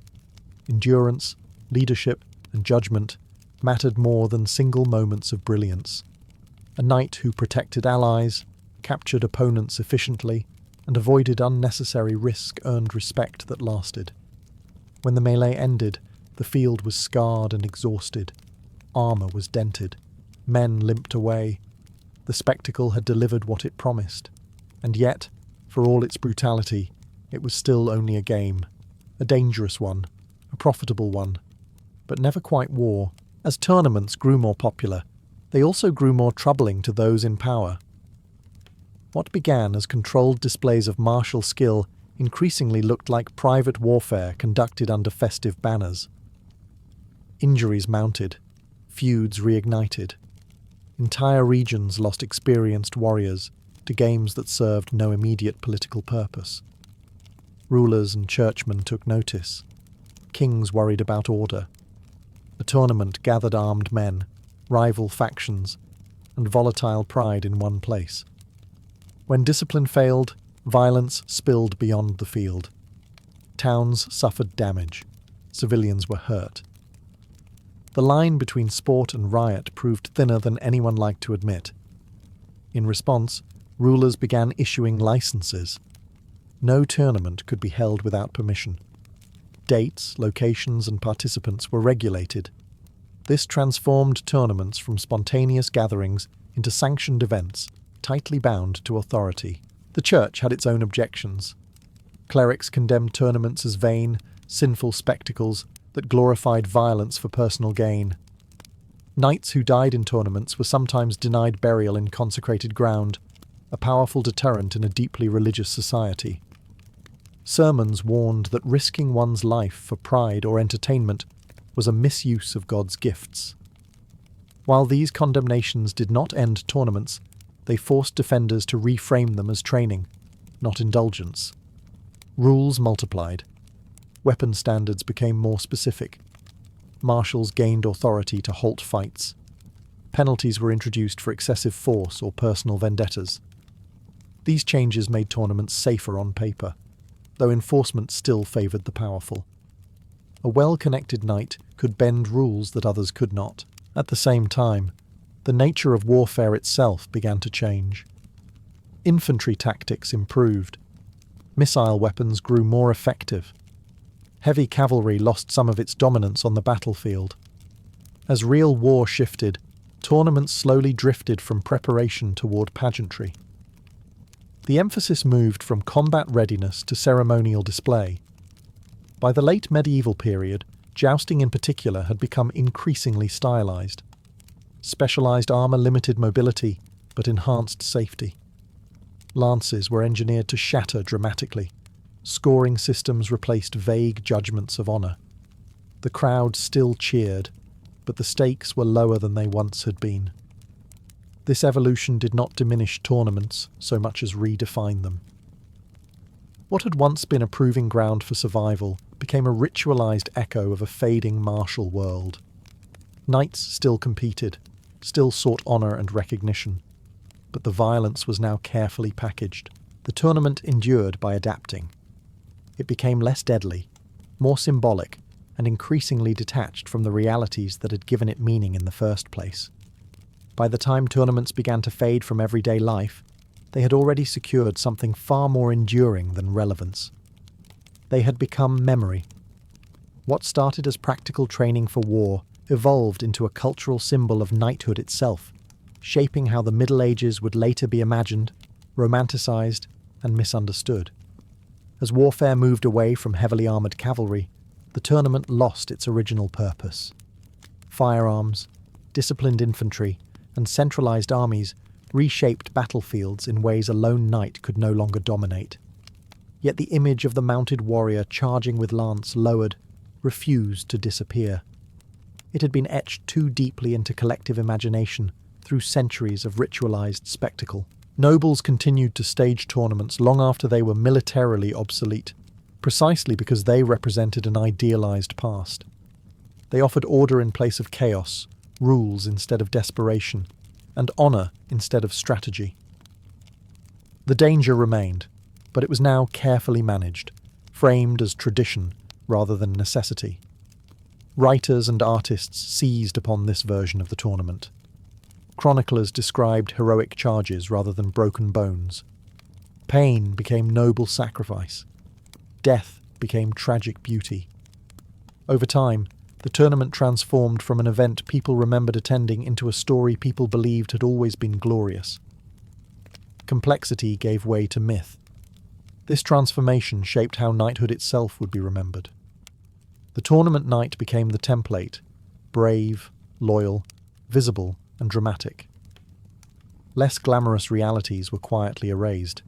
Endurance, leadership, and judgment mattered more than single moments of brilliance. A knight who protected allies, captured opponents efficiently, and avoided unnecessary risk earned respect that lasted. When the melee ended, the field was scarred and exhausted. Armour was dented. Men limped away. The spectacle had delivered what it promised. And yet, for all its brutality, it was still only a game. A dangerous one, a profitable one, but never quite war. As tournaments grew more popular, they also grew more troubling to those in power. What began as controlled displays of martial skill increasingly looked like private warfare conducted under festive banners. Injuries mounted, feuds reignited. Entire regions lost experienced warriors to games that served no immediate political purpose. Rulers and churchmen took notice. Kings worried about order. A tournament gathered armed men, rival factions, and volatile pride in one place. When discipline failed, violence spilled beyond the field. Towns suffered damage. Civilians were hurt. The line between sport and riot proved thinner than anyone liked to admit. In response, rulers began issuing licenses. No tournament could be held without permission. Dates, locations, and participants were regulated. This transformed tournaments from spontaneous gatherings into sanctioned events, tightly bound to authority. The church had its own objections. Clerics condemned tournaments as vain, sinful spectacles that glorified violence for personal gain. Knights who died in tournaments were sometimes denied burial in consecrated ground, a powerful deterrent in a deeply religious society. Sermons warned that risking one's life for pride or entertainment was a misuse of God's gifts. While these condemnations did not end tournaments, they forced defenders to reframe them as training, not indulgence. Rules multiplied. Weapon standards became more specific. Marshals gained authority to halt fights. Penalties were introduced for excessive force or personal vendettas. These changes made tournaments safer on paper, though enforcement still favoured the powerful. A well-connected knight could bend rules that others could not. At the same time, the nature of warfare itself began to change. Infantry tactics improved. Missile weapons grew more effective. Heavy cavalry lost some of its dominance on the battlefield. As real war shifted, tournaments slowly drifted from preparation toward pageantry. The emphasis moved from combat readiness to ceremonial display. By the late medieval period, jousting in particular had become increasingly stylized. Specialized armor limited mobility, but enhanced safety. Lances were engineered to shatter dramatically. Scoring systems replaced vague judgments of honor. The crowd still cheered, but the stakes were lower than they once had been. This evolution did not diminish tournaments so much as redefine them. What had once been a proving ground for survival became a ritualized echo of a fading martial world. Knights still competed, still sought honor and recognition, but the violence was now carefully packaged. The tournament endured by adapting. It became less deadly, more symbolic, and increasingly detached from the realities that had given it meaning in the first place. By the time tournaments began to fade from everyday life, they had already secured something far more enduring than relevance. They had become memory. What started as practical training for war evolved into a cultural symbol of knighthood itself, shaping how the Middle Ages would later be imagined, romanticized, and misunderstood. As warfare moved away from heavily armoured cavalry, the tournament lost its original purpose. Firearms, disciplined infantry, and centralized armies reshaped battlefields in ways a lone knight could no longer dominate. Yet the image of the mounted warrior charging with lance lowered refused to disappear. It had been etched too deeply into collective imagination through centuries of ritualized spectacle. Nobles continued to stage tournaments long after they were militarily obsolete, precisely because they represented an idealized past. They offered order in place of chaos, rules instead of desperation, and honor instead of strategy. The danger remained, but it was now carefully managed, framed as tradition rather than necessity. Writers and artists seized upon this version of the tournament. Chroniclers described heroic charges rather than broken bones. Pain became noble sacrifice. Death became tragic beauty. Over time, the tournament transformed from an event people remembered attending into a story people believed had always been glorious. Complexity gave way to myth. This transformation shaped how knighthood itself would be remembered. The tournament knight became the template, brave, loyal, visible, and dramatic. Less glamorous realities were quietly erased.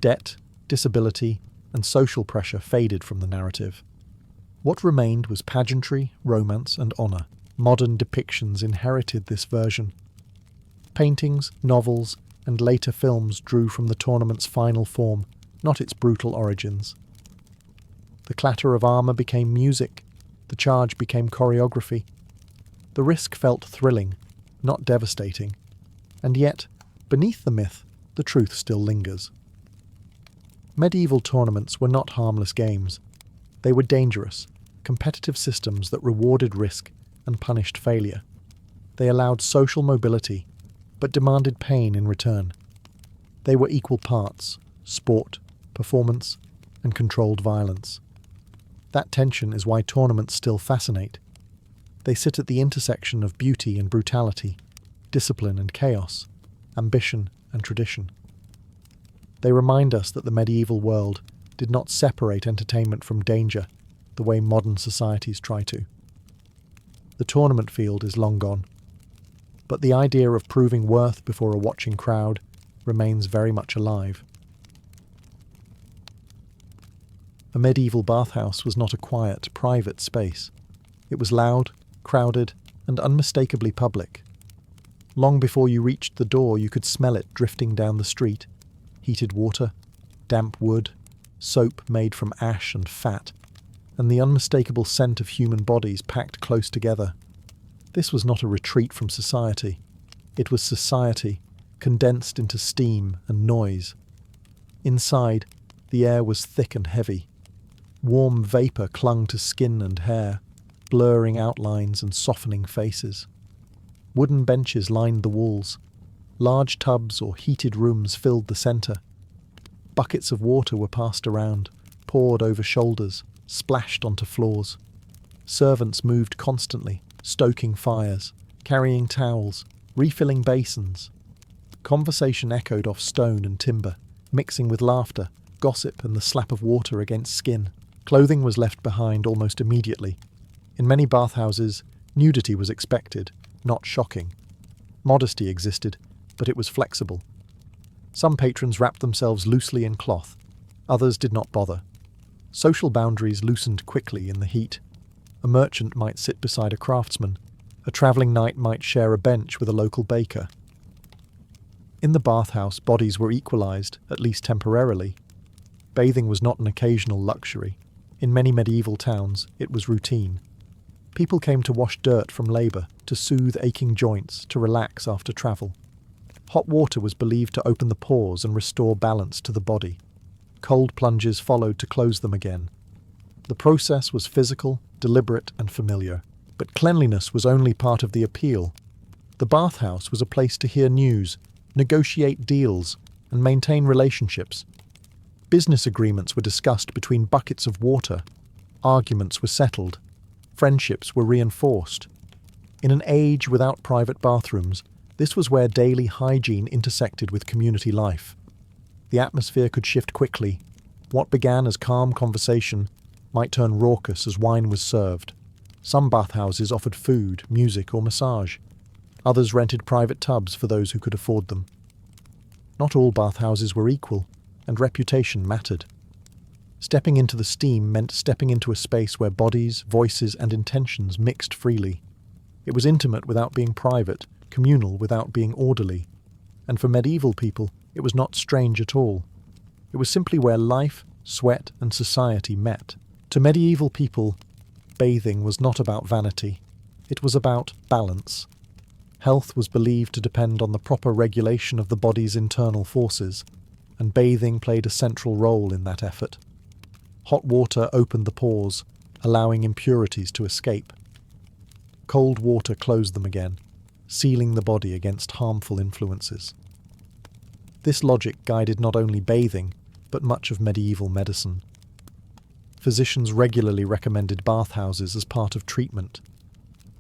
Debt, disability, and social pressure faded from the narrative. What remained was pageantry, romance, and honour. Modern depictions inherited this version. Paintings, novels, and later films drew from the tournament's final form, not its brutal origins. The clatter of armour became music, the charge became choreography. The risk felt thrilling, not devastating. And yet, beneath the myth, the truth still lingers. Medieval tournaments were not harmless games. They were dangerous, competitive systems that rewarded risk and punished failure. They allowed social mobility, but demanded pain in return. They were equal parts: sport, performance, and controlled violence. That tension is why tournaments still fascinate. They sit at the intersection of beauty and brutality, discipline and chaos, ambition and tradition. They remind us that the medieval world did not separate entertainment from danger the way modern societies try to. The tournament field is long gone, but the idea of proving worth before a watching crowd remains very much alive. A medieval bathhouse was not a quiet, private space. It was loud, crowded, and unmistakably public. Long before you reached the door, you could smell it drifting down the street. Heated water, damp wood, soap made from ash and fat, and the unmistakable scent of human bodies packed close together. This was not a retreat from society. It was society, condensed into steam and noise. Inside, the air was thick and heavy. Warm vapour clung to skin and hair, blurring outlines and softening faces. Wooden benches lined the walls. Large tubs or heated rooms filled the centre. Buckets of water were passed around, poured over shoulders, splashed onto floors. Servants moved constantly, stoking fires, carrying towels, refilling basins. Conversation echoed off stone and timber, mixing with laughter, gossip, and the slap of water against skin. Clothing was left behind almost immediately. In many bathhouses, nudity was expected, not shocking. Modesty existed, but it was flexible. Some patrons wrapped themselves loosely in cloth. Others did not bother. Social boundaries loosened quickly in the heat. A merchant might sit beside a craftsman. A travelling knight might share a bench with a local baker. In the bathhouse, bodies were equalised, at least temporarily. Bathing was not an occasional luxury. In many medieval towns, it was routine. People came to wash dirt from labour, to soothe aching joints, to relax after travel. Hot water was believed to open the pores and restore balance to the body. Cold plunges followed to close them again. The process was physical, deliberate, and familiar. But cleanliness was only part of the appeal. The bathhouse was a place to hear news, negotiate deals, and maintain relationships. Business agreements were discussed between buckets of water. Arguments were settled. Friendships were reinforced. In an age without private bathrooms, this was where daily hygiene intersected with community life. The atmosphere could shift quickly. What began as calm conversation might turn raucous as wine was served. Some bathhouses offered food, music, or massage. Others rented private tubs for those who could afford them. Not all bathhouses were equal, and reputation mattered. Stepping into the steam meant stepping into a space where bodies, voices, and intentions mixed freely. It was intimate without being private, communal without being orderly. And for medieval people, it was not strange at all. It was simply where life, sweat, and society met. To medieval people, bathing was not about vanity. It was about balance. Health was believed to depend on the proper regulation of the body's internal forces, and bathing played a central role in that effort. Hot water opened the pores, allowing impurities to escape. Cold water closed them again, sealing the body against harmful influences. This logic guided not only bathing, but much of medieval medicine. Physicians regularly recommended bathhouses as part of treatment.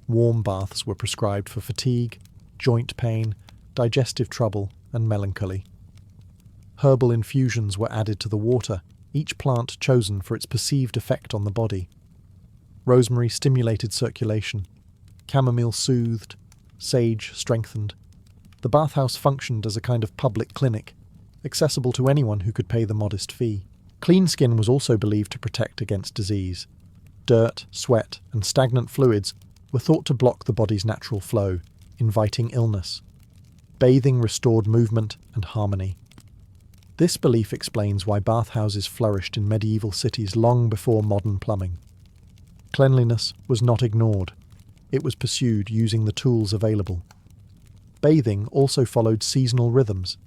Warm baths were prescribed for fatigue, joint pain, digestive trouble, and melancholy. Herbal infusions were added to the water, each plant chosen for its perceived effect on the body. Rosemary stimulated circulation, chamomile soothed, sage strengthened. The bathhouse functioned as a kind of public clinic, accessible to anyone who could pay the modest fee. Clean skin was also believed to protect against disease. Dirt, sweat, and stagnant fluids were thought to block the body's natural flow, inviting illness. Bathing restored movement and harmony. This belief explains why bathhouses flourished in medieval cities long before modern plumbing. Cleanliness was not ignored. It was pursued using the tools available. Bathing also followed seasonal rhythms.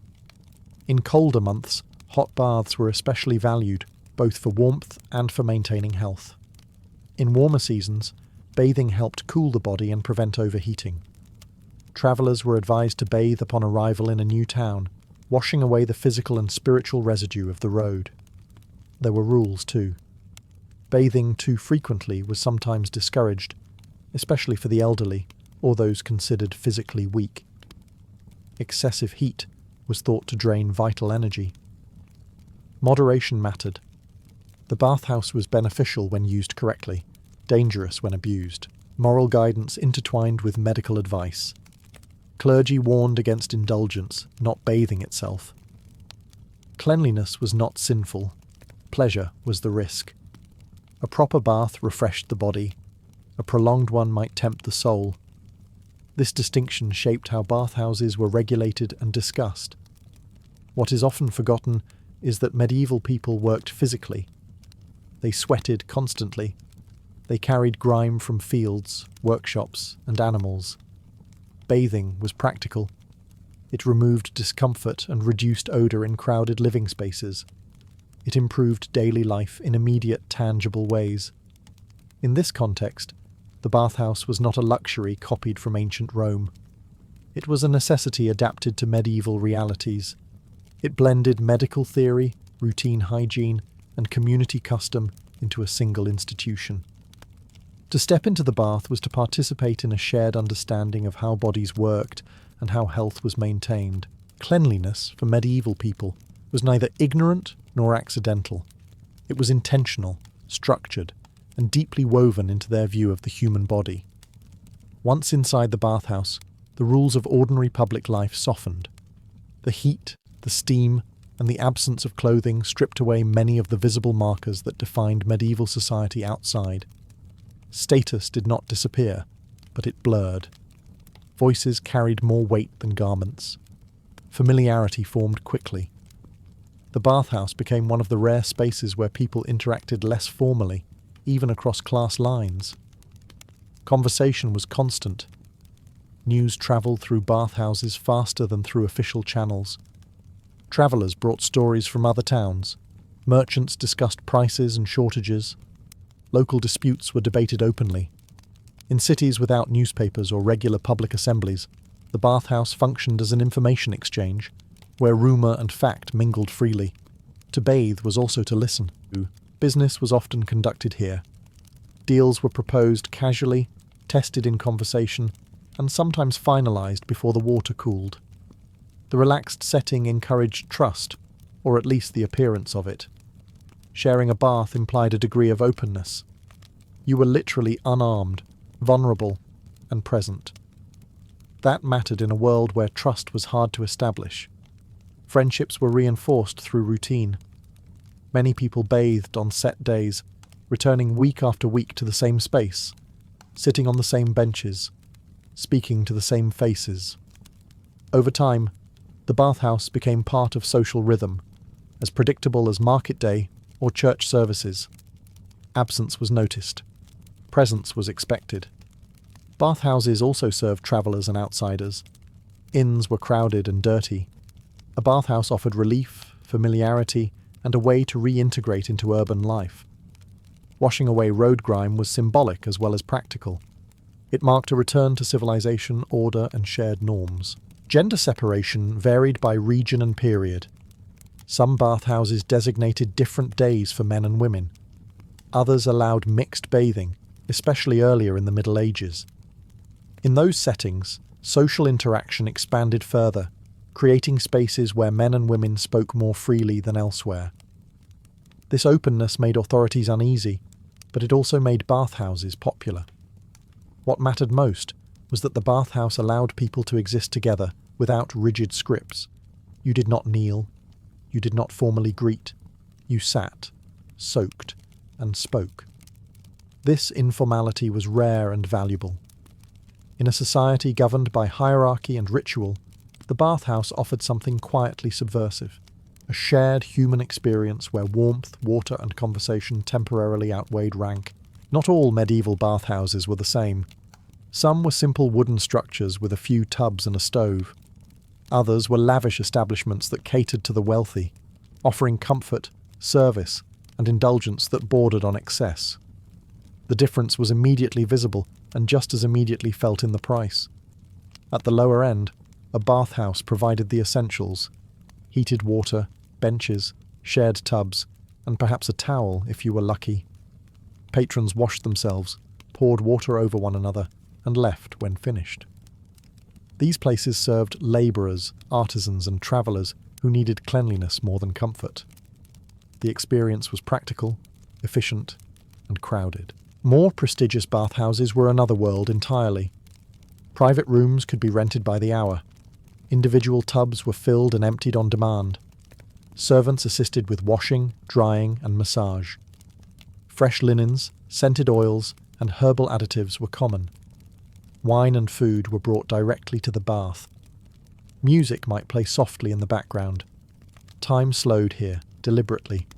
In colder months, hot baths were especially valued, both for warmth and for maintaining health. In warmer seasons, bathing helped cool the body and prevent overheating. Travellers were advised to bathe upon arrival in a new town, washing away the physical and spiritual residue of the road. There were rules too. Bathing too frequently was sometimes discouraged, especially for the elderly or those considered physically weak. Excessive heat was thought to drain vital energy. Moderation mattered. The bathhouse was beneficial when used correctly, dangerous when abused. Moral guidance intertwined with medical advice. Clergy warned against indulgence, not bathing itself. Cleanliness was not sinful. Pleasure was the risk. A proper bath refreshed the body. A prolonged one might tempt the soul. This distinction shaped how bathhouses were regulated and discussed. What is often forgotten is that medieval people worked physically. They sweated constantly. They carried grime from fields, workshops, and animals. Bathing was practical. It removed discomfort and reduced odour in crowded living spaces. It improved daily life in immediate, tangible ways. In this context, the bathhouse was not a luxury copied from ancient Rome. It was a necessity adapted to medieval realities. It blended medical theory, routine hygiene, and community custom into a single institution. To step into the bath was to participate in a shared understanding of how bodies worked and how health was maintained. Cleanliness, for medieval people, was neither ignorant nor accidental. It was intentional, structured, and deeply woven into their view of the human body. Once inside the bathhouse, the rules of ordinary public life softened. The heat, the steam, and the absence of clothing stripped away many of the visible markers that defined medieval society outside. Status did not disappear, but it blurred. Voices carried more weight than garments. Familiarity formed quickly. The bathhouse became one of the rare spaces where people interacted less formally, even across class lines. Conversation was constant. News travelled through bathhouses faster than through official channels. Travellers brought stories from other towns. Merchants discussed prices and shortages. Local disputes were debated openly. In cities without newspapers or regular public assemblies, the bathhouse functioned as an information exchange, where rumour and fact mingled freely. To bathe was also to listen. Business was often conducted here. Deals were proposed casually, tested in conversation, and sometimes finalised before the water cooled. The relaxed setting encouraged trust, or at least the appearance of it. Sharing a bath implied a degree of openness. You were literally unarmed, vulnerable, and present. That mattered in a world where trust was hard to establish. Friendships were reinforced through routine. Many people bathed on set days, returning week after week to the same space, sitting on the same benches, speaking to the same faces. Over time, the bathhouse became part of social rhythm, as predictable as market day or church services. Absence was noticed. Presence was expected. Bathhouses also served travellers and outsiders. Inns were crowded and dirty. A bathhouse offered relief, familiarity, and a way to reintegrate into urban life. Washing away road grime was symbolic as well as practical. It marked a return to civilization, order, and shared norms. Gender separation varied by region and period. Some bathhouses designated different days for men and women. Others allowed mixed bathing, especially earlier in the Middle Ages. In those settings, social interaction expanded further, creating spaces where men and women spoke more freely than elsewhere. This openness made authorities uneasy, but it also made bathhouses popular. What mattered most was that the bathhouse allowed people to exist together without rigid scripts. You did not kneel. You did not formally greet. You sat, soaked, and spoke. This informality was rare and valuable. In a society governed by hierarchy and ritual, the bathhouse offered something quietly subversive, a shared human experience where warmth, water, and conversation temporarily outweighed rank. Not all medieval bathhouses were the same. Some were simple wooden structures with a few tubs and a stove. Others were lavish establishments that catered to the wealthy, offering comfort, service, and indulgence that bordered on excess. The difference was immediately visible and just as immediately felt in the price. At the lower end, a bathhouse provided the essentials: heated water, benches, shared tubs, and perhaps a towel if you were lucky. Patrons washed themselves, poured water over one another, and left when finished. These places served labourers, artisans, and travellers who needed cleanliness more than comfort. The experience was practical, efficient, and crowded. More prestigious bathhouses were another world entirely. Private rooms could be rented by the hour. Individual tubs were filled and emptied on demand. Servants assisted with washing, drying, and massage. Fresh linens, scented oils, and herbal additives were common. Wine and food were brought directly to the bath. Music might play softly in the background. Time slowed here, deliberately.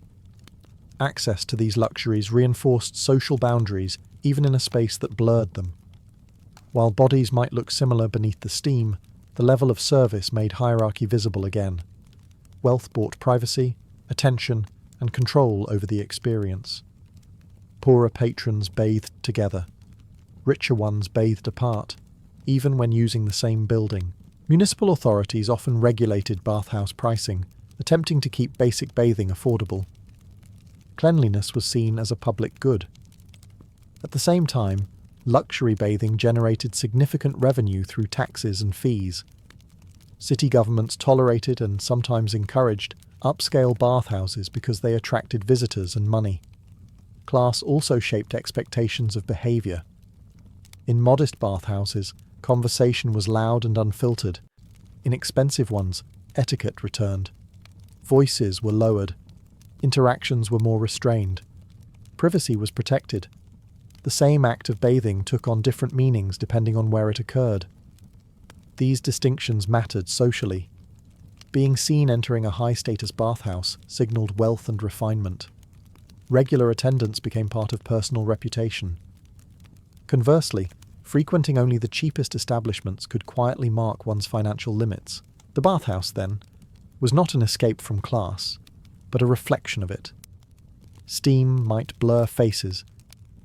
Access to these luxuries reinforced social boundaries even in a space that blurred them. While bodies might look similar beneath the steam, the level of service made hierarchy visible again. Wealth brought privacy, attention, and control over the experience. Poorer patrons bathed together. Richer ones bathed apart, even when using the same building. Municipal authorities often regulated bathhouse pricing, attempting to keep basic bathing affordable. Cleanliness was seen as a public good. At the same time, luxury bathing generated significant revenue through taxes and fees. City governments tolerated and sometimes encouraged upscale bathhouses because they attracted visitors and money. Class also shaped expectations of behaviour. In modest bathhouses, conversation was loud and unfiltered. In expensive ones, etiquette returned. Voices were lowered. Interactions were more restrained. Privacy was protected. The same act of bathing took on different meanings depending on where it occurred. These distinctions mattered socially. Being seen entering a high-status bathhouse signalled wealth and refinement. Regular attendance became part of personal reputation. Conversely, frequenting only the cheapest establishments could quietly mark one's financial limits. The bathhouse, then, was not an escape from class, but a reflection of it. Steam might blur faces,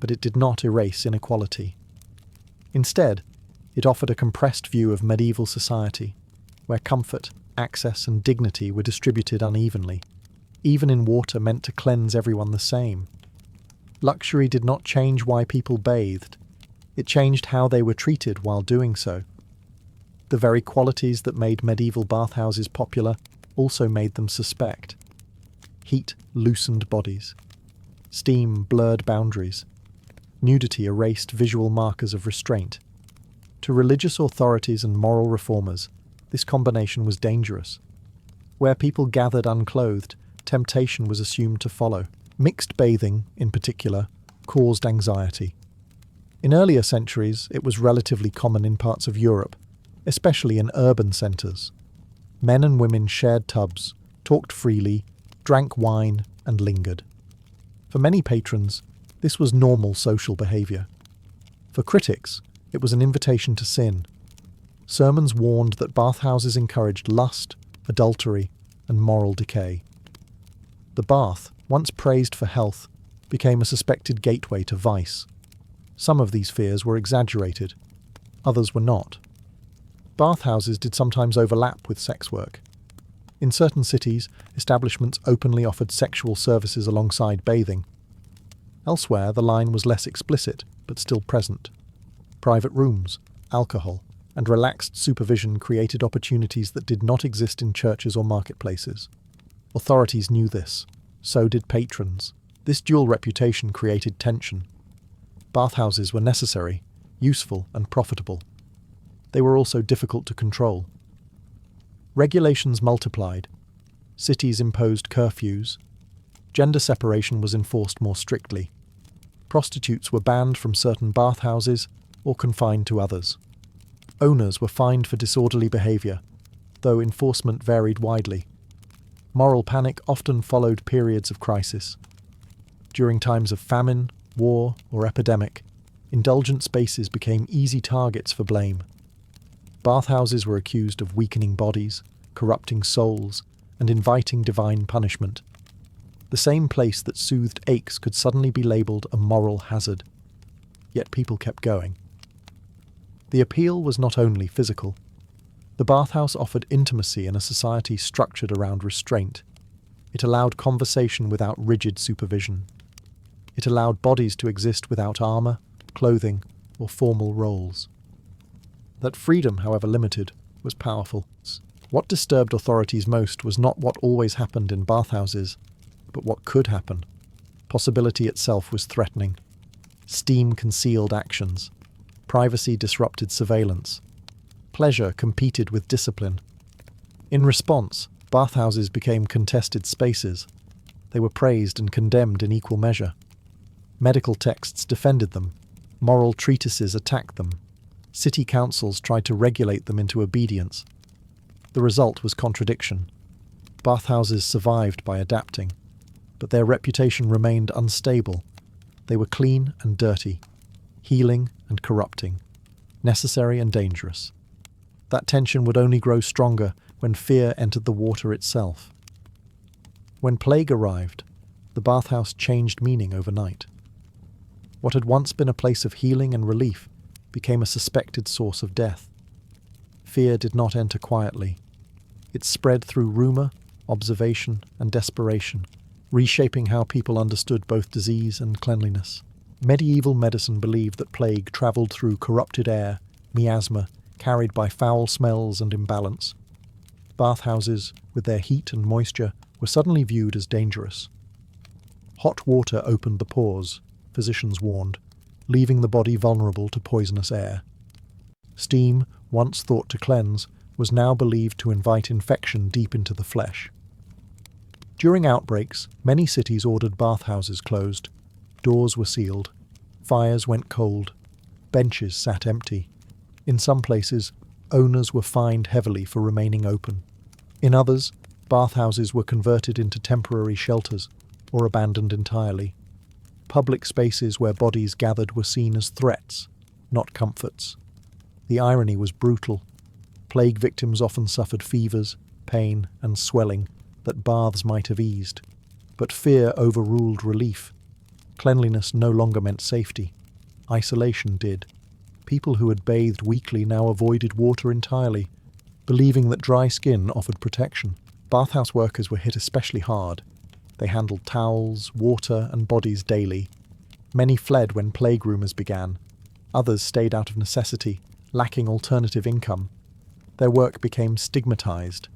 but it did not erase inequality. Instead, it offered a compressed view of medieval society, where comfort, access, and dignity were distributed unevenly, even in water meant to cleanse everyone the same. Luxury did not change why people bathed. It changed how they were treated while doing so. The very qualities that made medieval bathhouses popular also made them suspect. Heat loosened bodies. Steam blurred boundaries. Nudity erased visual markers of restraint. To religious authorities and moral reformers, this combination was dangerous. Where people gathered unclothed, temptation was assumed to follow. Mixed bathing, in particular, caused anxiety. In earlier centuries, it was relatively common in parts of Europe, especially in urban centres. Men and women shared tubs, talked freely, drank wine, and lingered. For many patrons, this was normal social behaviour. For critics, it was an invitation to sin. Sermons warned that bathhouses encouraged lust, adultery, and moral decay. The bath, once praised for health, became a suspected gateway to vice. Some of these fears were exaggerated, others were not. Bathhouses did sometimes overlap with sex work. In certain cities, establishments openly offered sexual services alongside bathing. Elsewhere, the line was less explicit, but still present. Private rooms, alcohol, and relaxed supervision created opportunities that did not exist in churches or marketplaces. Authorities knew this. So did patrons. This dual reputation created tension. Bathhouses were necessary, useful, and profitable. They were also difficult to control. Regulations multiplied. Cities imposed curfews. Gender separation was enforced more strictly. Prostitutes were banned from certain bathhouses or confined to others. Owners were fined for disorderly behaviour, though enforcement varied widely. Moral panic often followed periods of crisis. During times of famine, war, or epidemic, indulgent spaces became easy targets for blame. Bathhouses were accused of weakening bodies, corrupting souls, and inviting divine punishment. The same place that soothed aches could suddenly be labelled a moral hazard. Yet people kept going. The appeal was not only physical. The bathhouse offered intimacy in a society structured around restraint. It allowed conversation without rigid supervision. It allowed bodies to exist without armour, clothing, or formal roles. That freedom, however limited, was powerful. What disturbed authorities most was not what always happened in bathhouses, but what could happen. Possibility itself was threatening. Steam concealed actions. Privacy disrupted surveillance. Pleasure competed with discipline. In response, bathhouses became contested spaces. They were praised and condemned in equal measure. Medical texts defended them. Moral treatises attacked them. City councils tried to regulate them into obedience. The result was contradiction. Bathhouses survived by adapting, but their reputation remained unstable. They were clean and dirty, healing and corrupting, necessary and dangerous. That tension would only grow stronger when fear entered the water itself. When plague arrived, the bathhouse changed meaning overnight. What had once been a place of healing and relief became a suspected source of death. Fear did not enter quietly. It spread through rumour, observation, and desperation, reshaping how people understood both disease and cleanliness. Medieval medicine believed that plague travelled through corrupted air, miasma, carried by foul smells and imbalance. Bathhouses, with their heat and moisture, were suddenly viewed as dangerous. Hot water opened the pores, physicians warned, leaving the body vulnerable to poisonous air. Steam, once thought to cleanse, was now believed to invite infection deep into the flesh. During outbreaks, many cities ordered bathhouses closed. Doors were sealed. Fires went cold. Benches sat empty. In some places, owners were fined heavily for remaining open. In others, bathhouses were converted into temporary shelters or abandoned entirely. Public spaces where bodies gathered were seen as threats, not comforts. The irony was brutal. Plague victims often suffered fevers, pain, and swelling that baths might have eased. But fear overruled relief. Cleanliness no longer meant safety. Isolation did. People who had bathed weekly now avoided water entirely, believing that dry skin offered protection. Bathhouse workers were hit especially hard. They handled towels, water, and bodies daily. Many fled when plague rumours began. Others stayed out of necessity, lacking alternative income. Their work became stigmatised.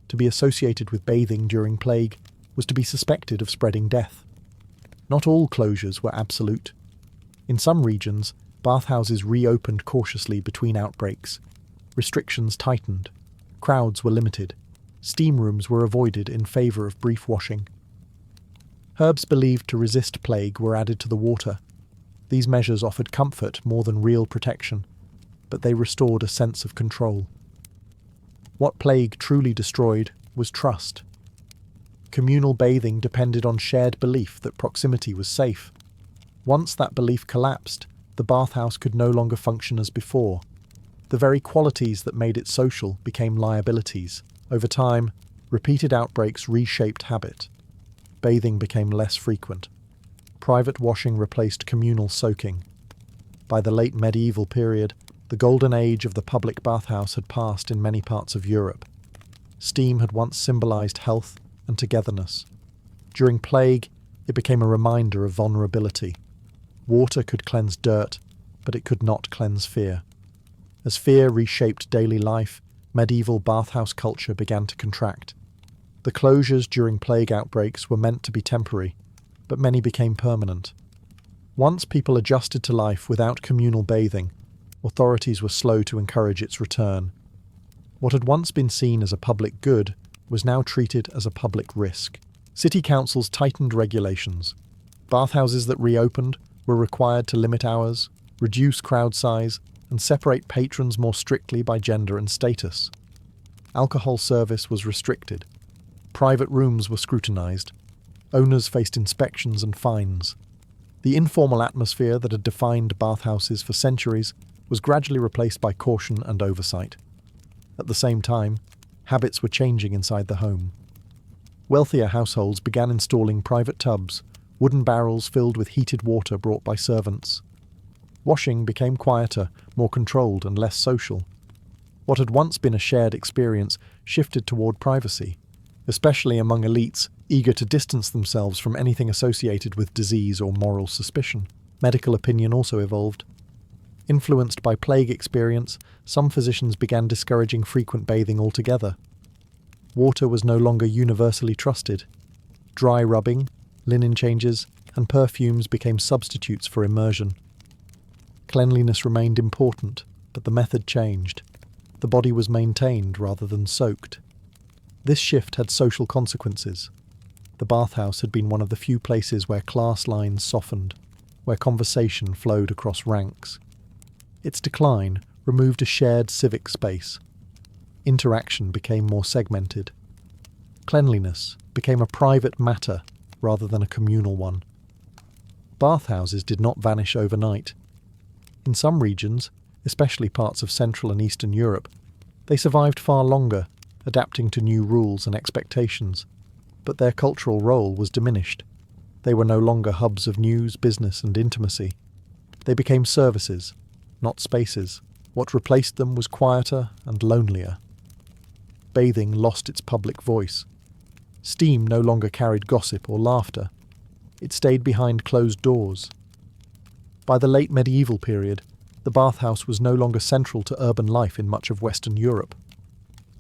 To be associated with bathing during plague was to be suspected of spreading death. Not all closures were absolute. In some regions, bathhouses reopened cautiously between outbreaks. Restrictions tightened. Crowds were limited. Steam rooms were avoided in favour of brief washing. Herbs believed to resist plague were added to the water. These measures offered comfort more than real protection, but they restored a sense of control. What plague truly destroyed was trust. Communal bathing depended on shared belief that proximity was safe. Once that belief collapsed, the bathhouse could no longer function as before. The very qualities that made it social became liabilities. Over time, repeated outbreaks reshaped habit. Bathing became less frequent. Private washing replaced communal soaking. By the late medieval period, The golden age of the public bathhouse had passed in many parts of Europe. Steam had once symbolized health and togetherness. During plague, it became a reminder of vulnerability. Water could cleanse dirt, but it could not cleanse fear. As fear reshaped daily life, medieval bathhouse culture began to contract. The closures during plague outbreaks were meant to be temporary, but many became permanent. Once people adjusted to life without communal bathing, authorities were slow to encourage its return. What had once been seen as a public good was now treated as a public risk. City councils tightened regulations. Bathhouses that reopened were required to limit hours, reduce crowd size, and separate patrons more strictly by gender and status. Alcohol service was restricted. Private rooms were scrutinized. Owners faced inspections and fines. The informal atmosphere that had defined bathhouses for centuries was gradually replaced by caution and oversight. At the same time, habits were changing inside the home. Wealthier households began installing private tubs, wooden barrels filled with heated water brought by servants. Washing became quieter, more controlled, and less social. What had once been a shared experience shifted toward privacy, especially among elites eager to distance themselves from anything associated with disease or moral suspicion. Medical opinion also evolved. Influenced by plague experience, some physicians began discouraging frequent bathing altogether. Water was no longer universally trusted. Dry rubbing, linen changes, and perfumes became substitutes for immersion. Cleanliness remained important, but the method changed. The body was maintained rather than soaked. This shift had social consequences. The bathhouse had been one of the few places where class lines softened, where conversation flowed across ranks. Its decline removed a shared civic space. Interaction became more segmented. Cleanliness became a private matter rather than a communal one. Bathhouses did not vanish overnight. In some regions, especially parts of Central and Eastern Europe, they survived far longer, adapting to new rules and expectations. But their cultural role was diminished. They were no longer hubs of news, business, and intimacy. They became services, not spaces. What replaced them was quieter and lonelier. Bathing lost its public voice. Steam no longer carried gossip or laughter. It stayed behind closed doors. By the late medieval period, the bathhouse was no longer central to urban life in much of Western Europe.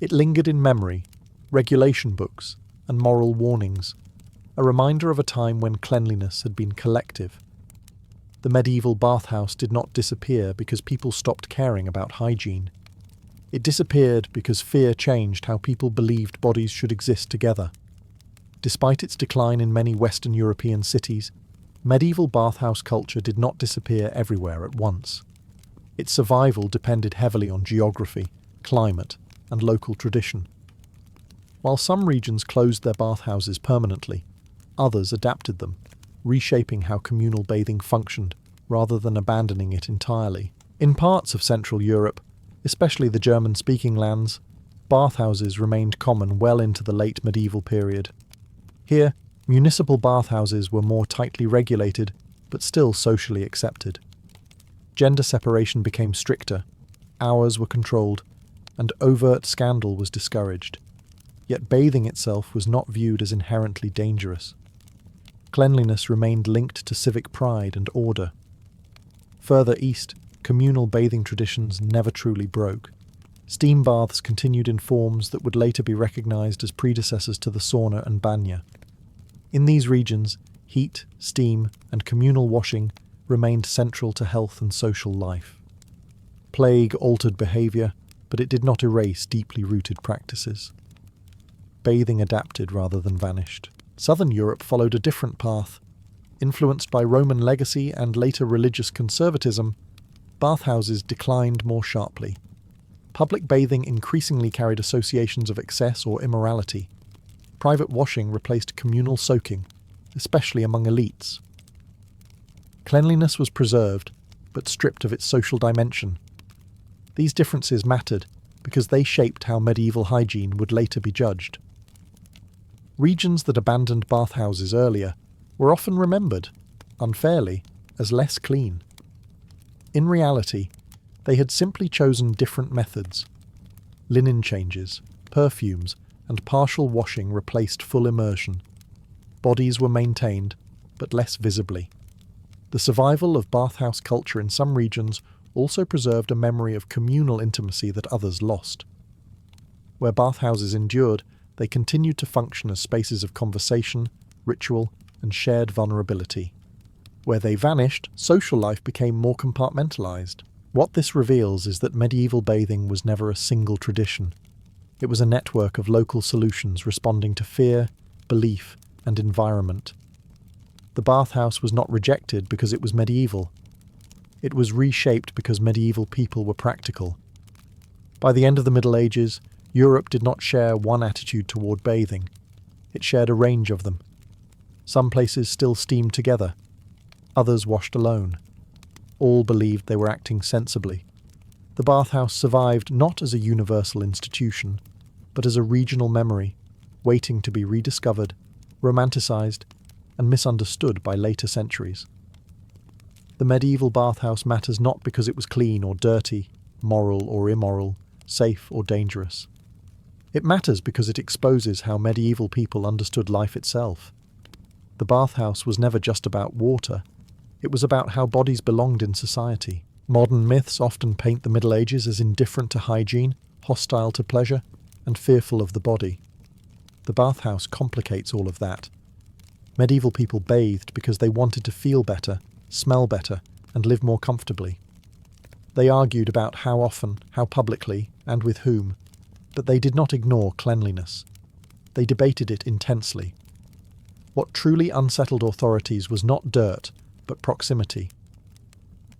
It lingered in memory, regulation books, and moral warnings, a reminder of a time when cleanliness had been collective. The medieval bathhouse did not disappear because people stopped caring about hygiene. It disappeared because fear changed how people believed bodies should exist together. Despite its decline in many Western European cities, medieval bathhouse culture did not disappear everywhere at once. Its survival depended heavily on geography, climate, and local tradition. While some regions closed their bathhouses permanently, others adapted them, reshaping how communal bathing functioned rather than abandoning it entirely. In parts of Central Europe, especially the German-speaking lands, bathhouses remained common well into the late medieval period. Here, municipal bathhouses were more tightly regulated, but still socially accepted. Gender separation became stricter, hours were controlled, and overt scandal was discouraged. Yet bathing itself was not viewed as inherently dangerous. Cleanliness remained linked to civic pride and order. Further east, communal bathing traditions never truly broke. Steam baths continued in forms that would later be recognized as predecessors to the sauna and banya. In these regions, heat, steam, and communal washing remained central to health and social life. Plague altered behavior, but it did not erase deeply rooted practices. Bathing adapted rather than vanished. Southern Europe followed a different path. Influenced by Roman legacy and later religious conservatism, bathhouses declined more sharply. Public bathing increasingly carried associations of excess or immorality. Private washing replaced communal soaking, especially among elites. Cleanliness was preserved, but stripped of its social dimension. These differences mattered because they shaped how medieval hygiene would later be judged. Regions that abandoned bathhouses earlier were often remembered, unfairly, as less clean. In reality, They had simply chosen different methods. Linen changes, perfumes, and partial washing replaced full immersion. Bodies were maintained, but less visibly. The survival of bathhouse culture in some regions also preserved a memory of communal intimacy that others lost. Where bathhouses endured, they continued to function as spaces of conversation, ritual, and shared vulnerability. Where they vanished, social life became more compartmentalized. What this reveals is that medieval bathing was never a single tradition. It was a network of local solutions responding to fear, belief, and environment. The bathhouse was not rejected because it was medieval. It was reshaped because medieval people were practical. By the end of the Middle Ages, Europe did not share one attitude toward bathing. It shared a range of them. Some places still steamed together. Others washed alone. All believed they were acting sensibly. The bathhouse survived not as a universal institution, but as a regional memory, waiting to be rediscovered, romanticized, and misunderstood by later centuries. The medieval bathhouse matters not because it was clean or dirty, moral or immoral, safe or dangerous. It matters because it exposes how medieval people understood life itself. The bathhouse was never just about water. It was about how bodies belonged in society. Modern myths often paint the Middle Ages as indifferent to hygiene, hostile to pleasure, and fearful of the body. The bathhouse complicates all of that. Medieval people bathed because they wanted to feel better, smell better, and live more comfortably. They argued about how often, how publicly, and with whom, but they did not ignore cleanliness. They debated it intensely. What truly unsettled authorities was not dirt, but proximity.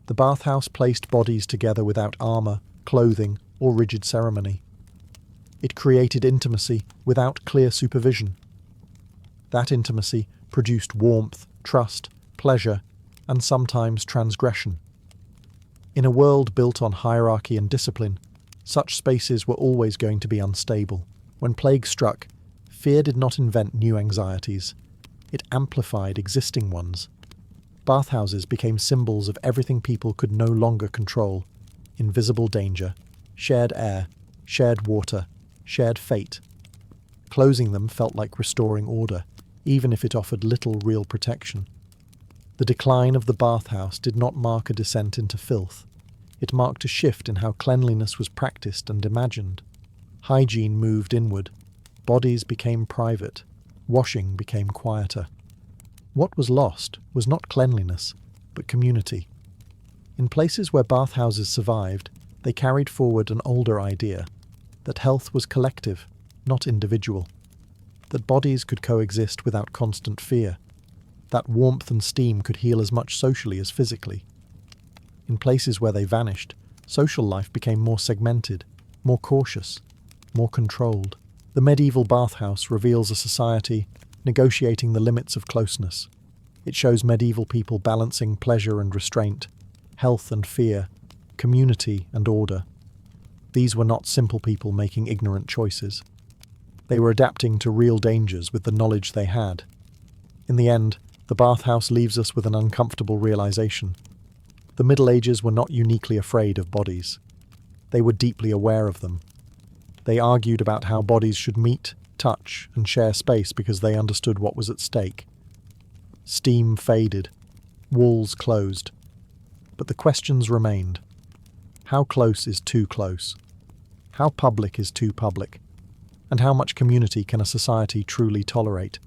The bathhouse placed bodies together without armour, clothing, or rigid ceremony. It created intimacy without clear supervision. That intimacy produced warmth, trust, pleasure, and sometimes transgression. In a world built on hierarchy and discipline, such spaces were always going to be unstable. When plague struck, fear did not invent new anxieties. It amplified existing ones. Bathhouses became symbols of everything people could no longer control: invisible danger, shared air, shared water, shared fate. Closing them felt like restoring order, even if it offered little real protection. The decline of the bathhouse did not mark a descent into filth. It marked a shift in how cleanliness was practiced and imagined. Hygiene moved inward. Bodies became private. Washing became quieter. What was lost was not cleanliness, but community. In places where bathhouses survived, they carried forward an older idea, that health was collective, not individual, that bodies could coexist without constant fear, that warmth and steam could heal as much socially as physically. In places where they vanished, social life became more segmented, more cautious, more controlled. The medieval bathhouse reveals a society negotiating the limits of closeness. It shows medieval people balancing pleasure and restraint, health and fear, community and order. These were not simple people making ignorant choices. They were adapting to real dangers with the knowledge they had. In the end, the bathhouse leaves us with an uncomfortable realization. The Middle Ages were not uniquely afraid of bodies. They were deeply aware of them. They argued about how bodies should meet, touch, and share space because they understood what was at stake. Steam faded. Walls closed. But the questions remained. How close is too close? How public is too public? And how much community can a society truly tolerate?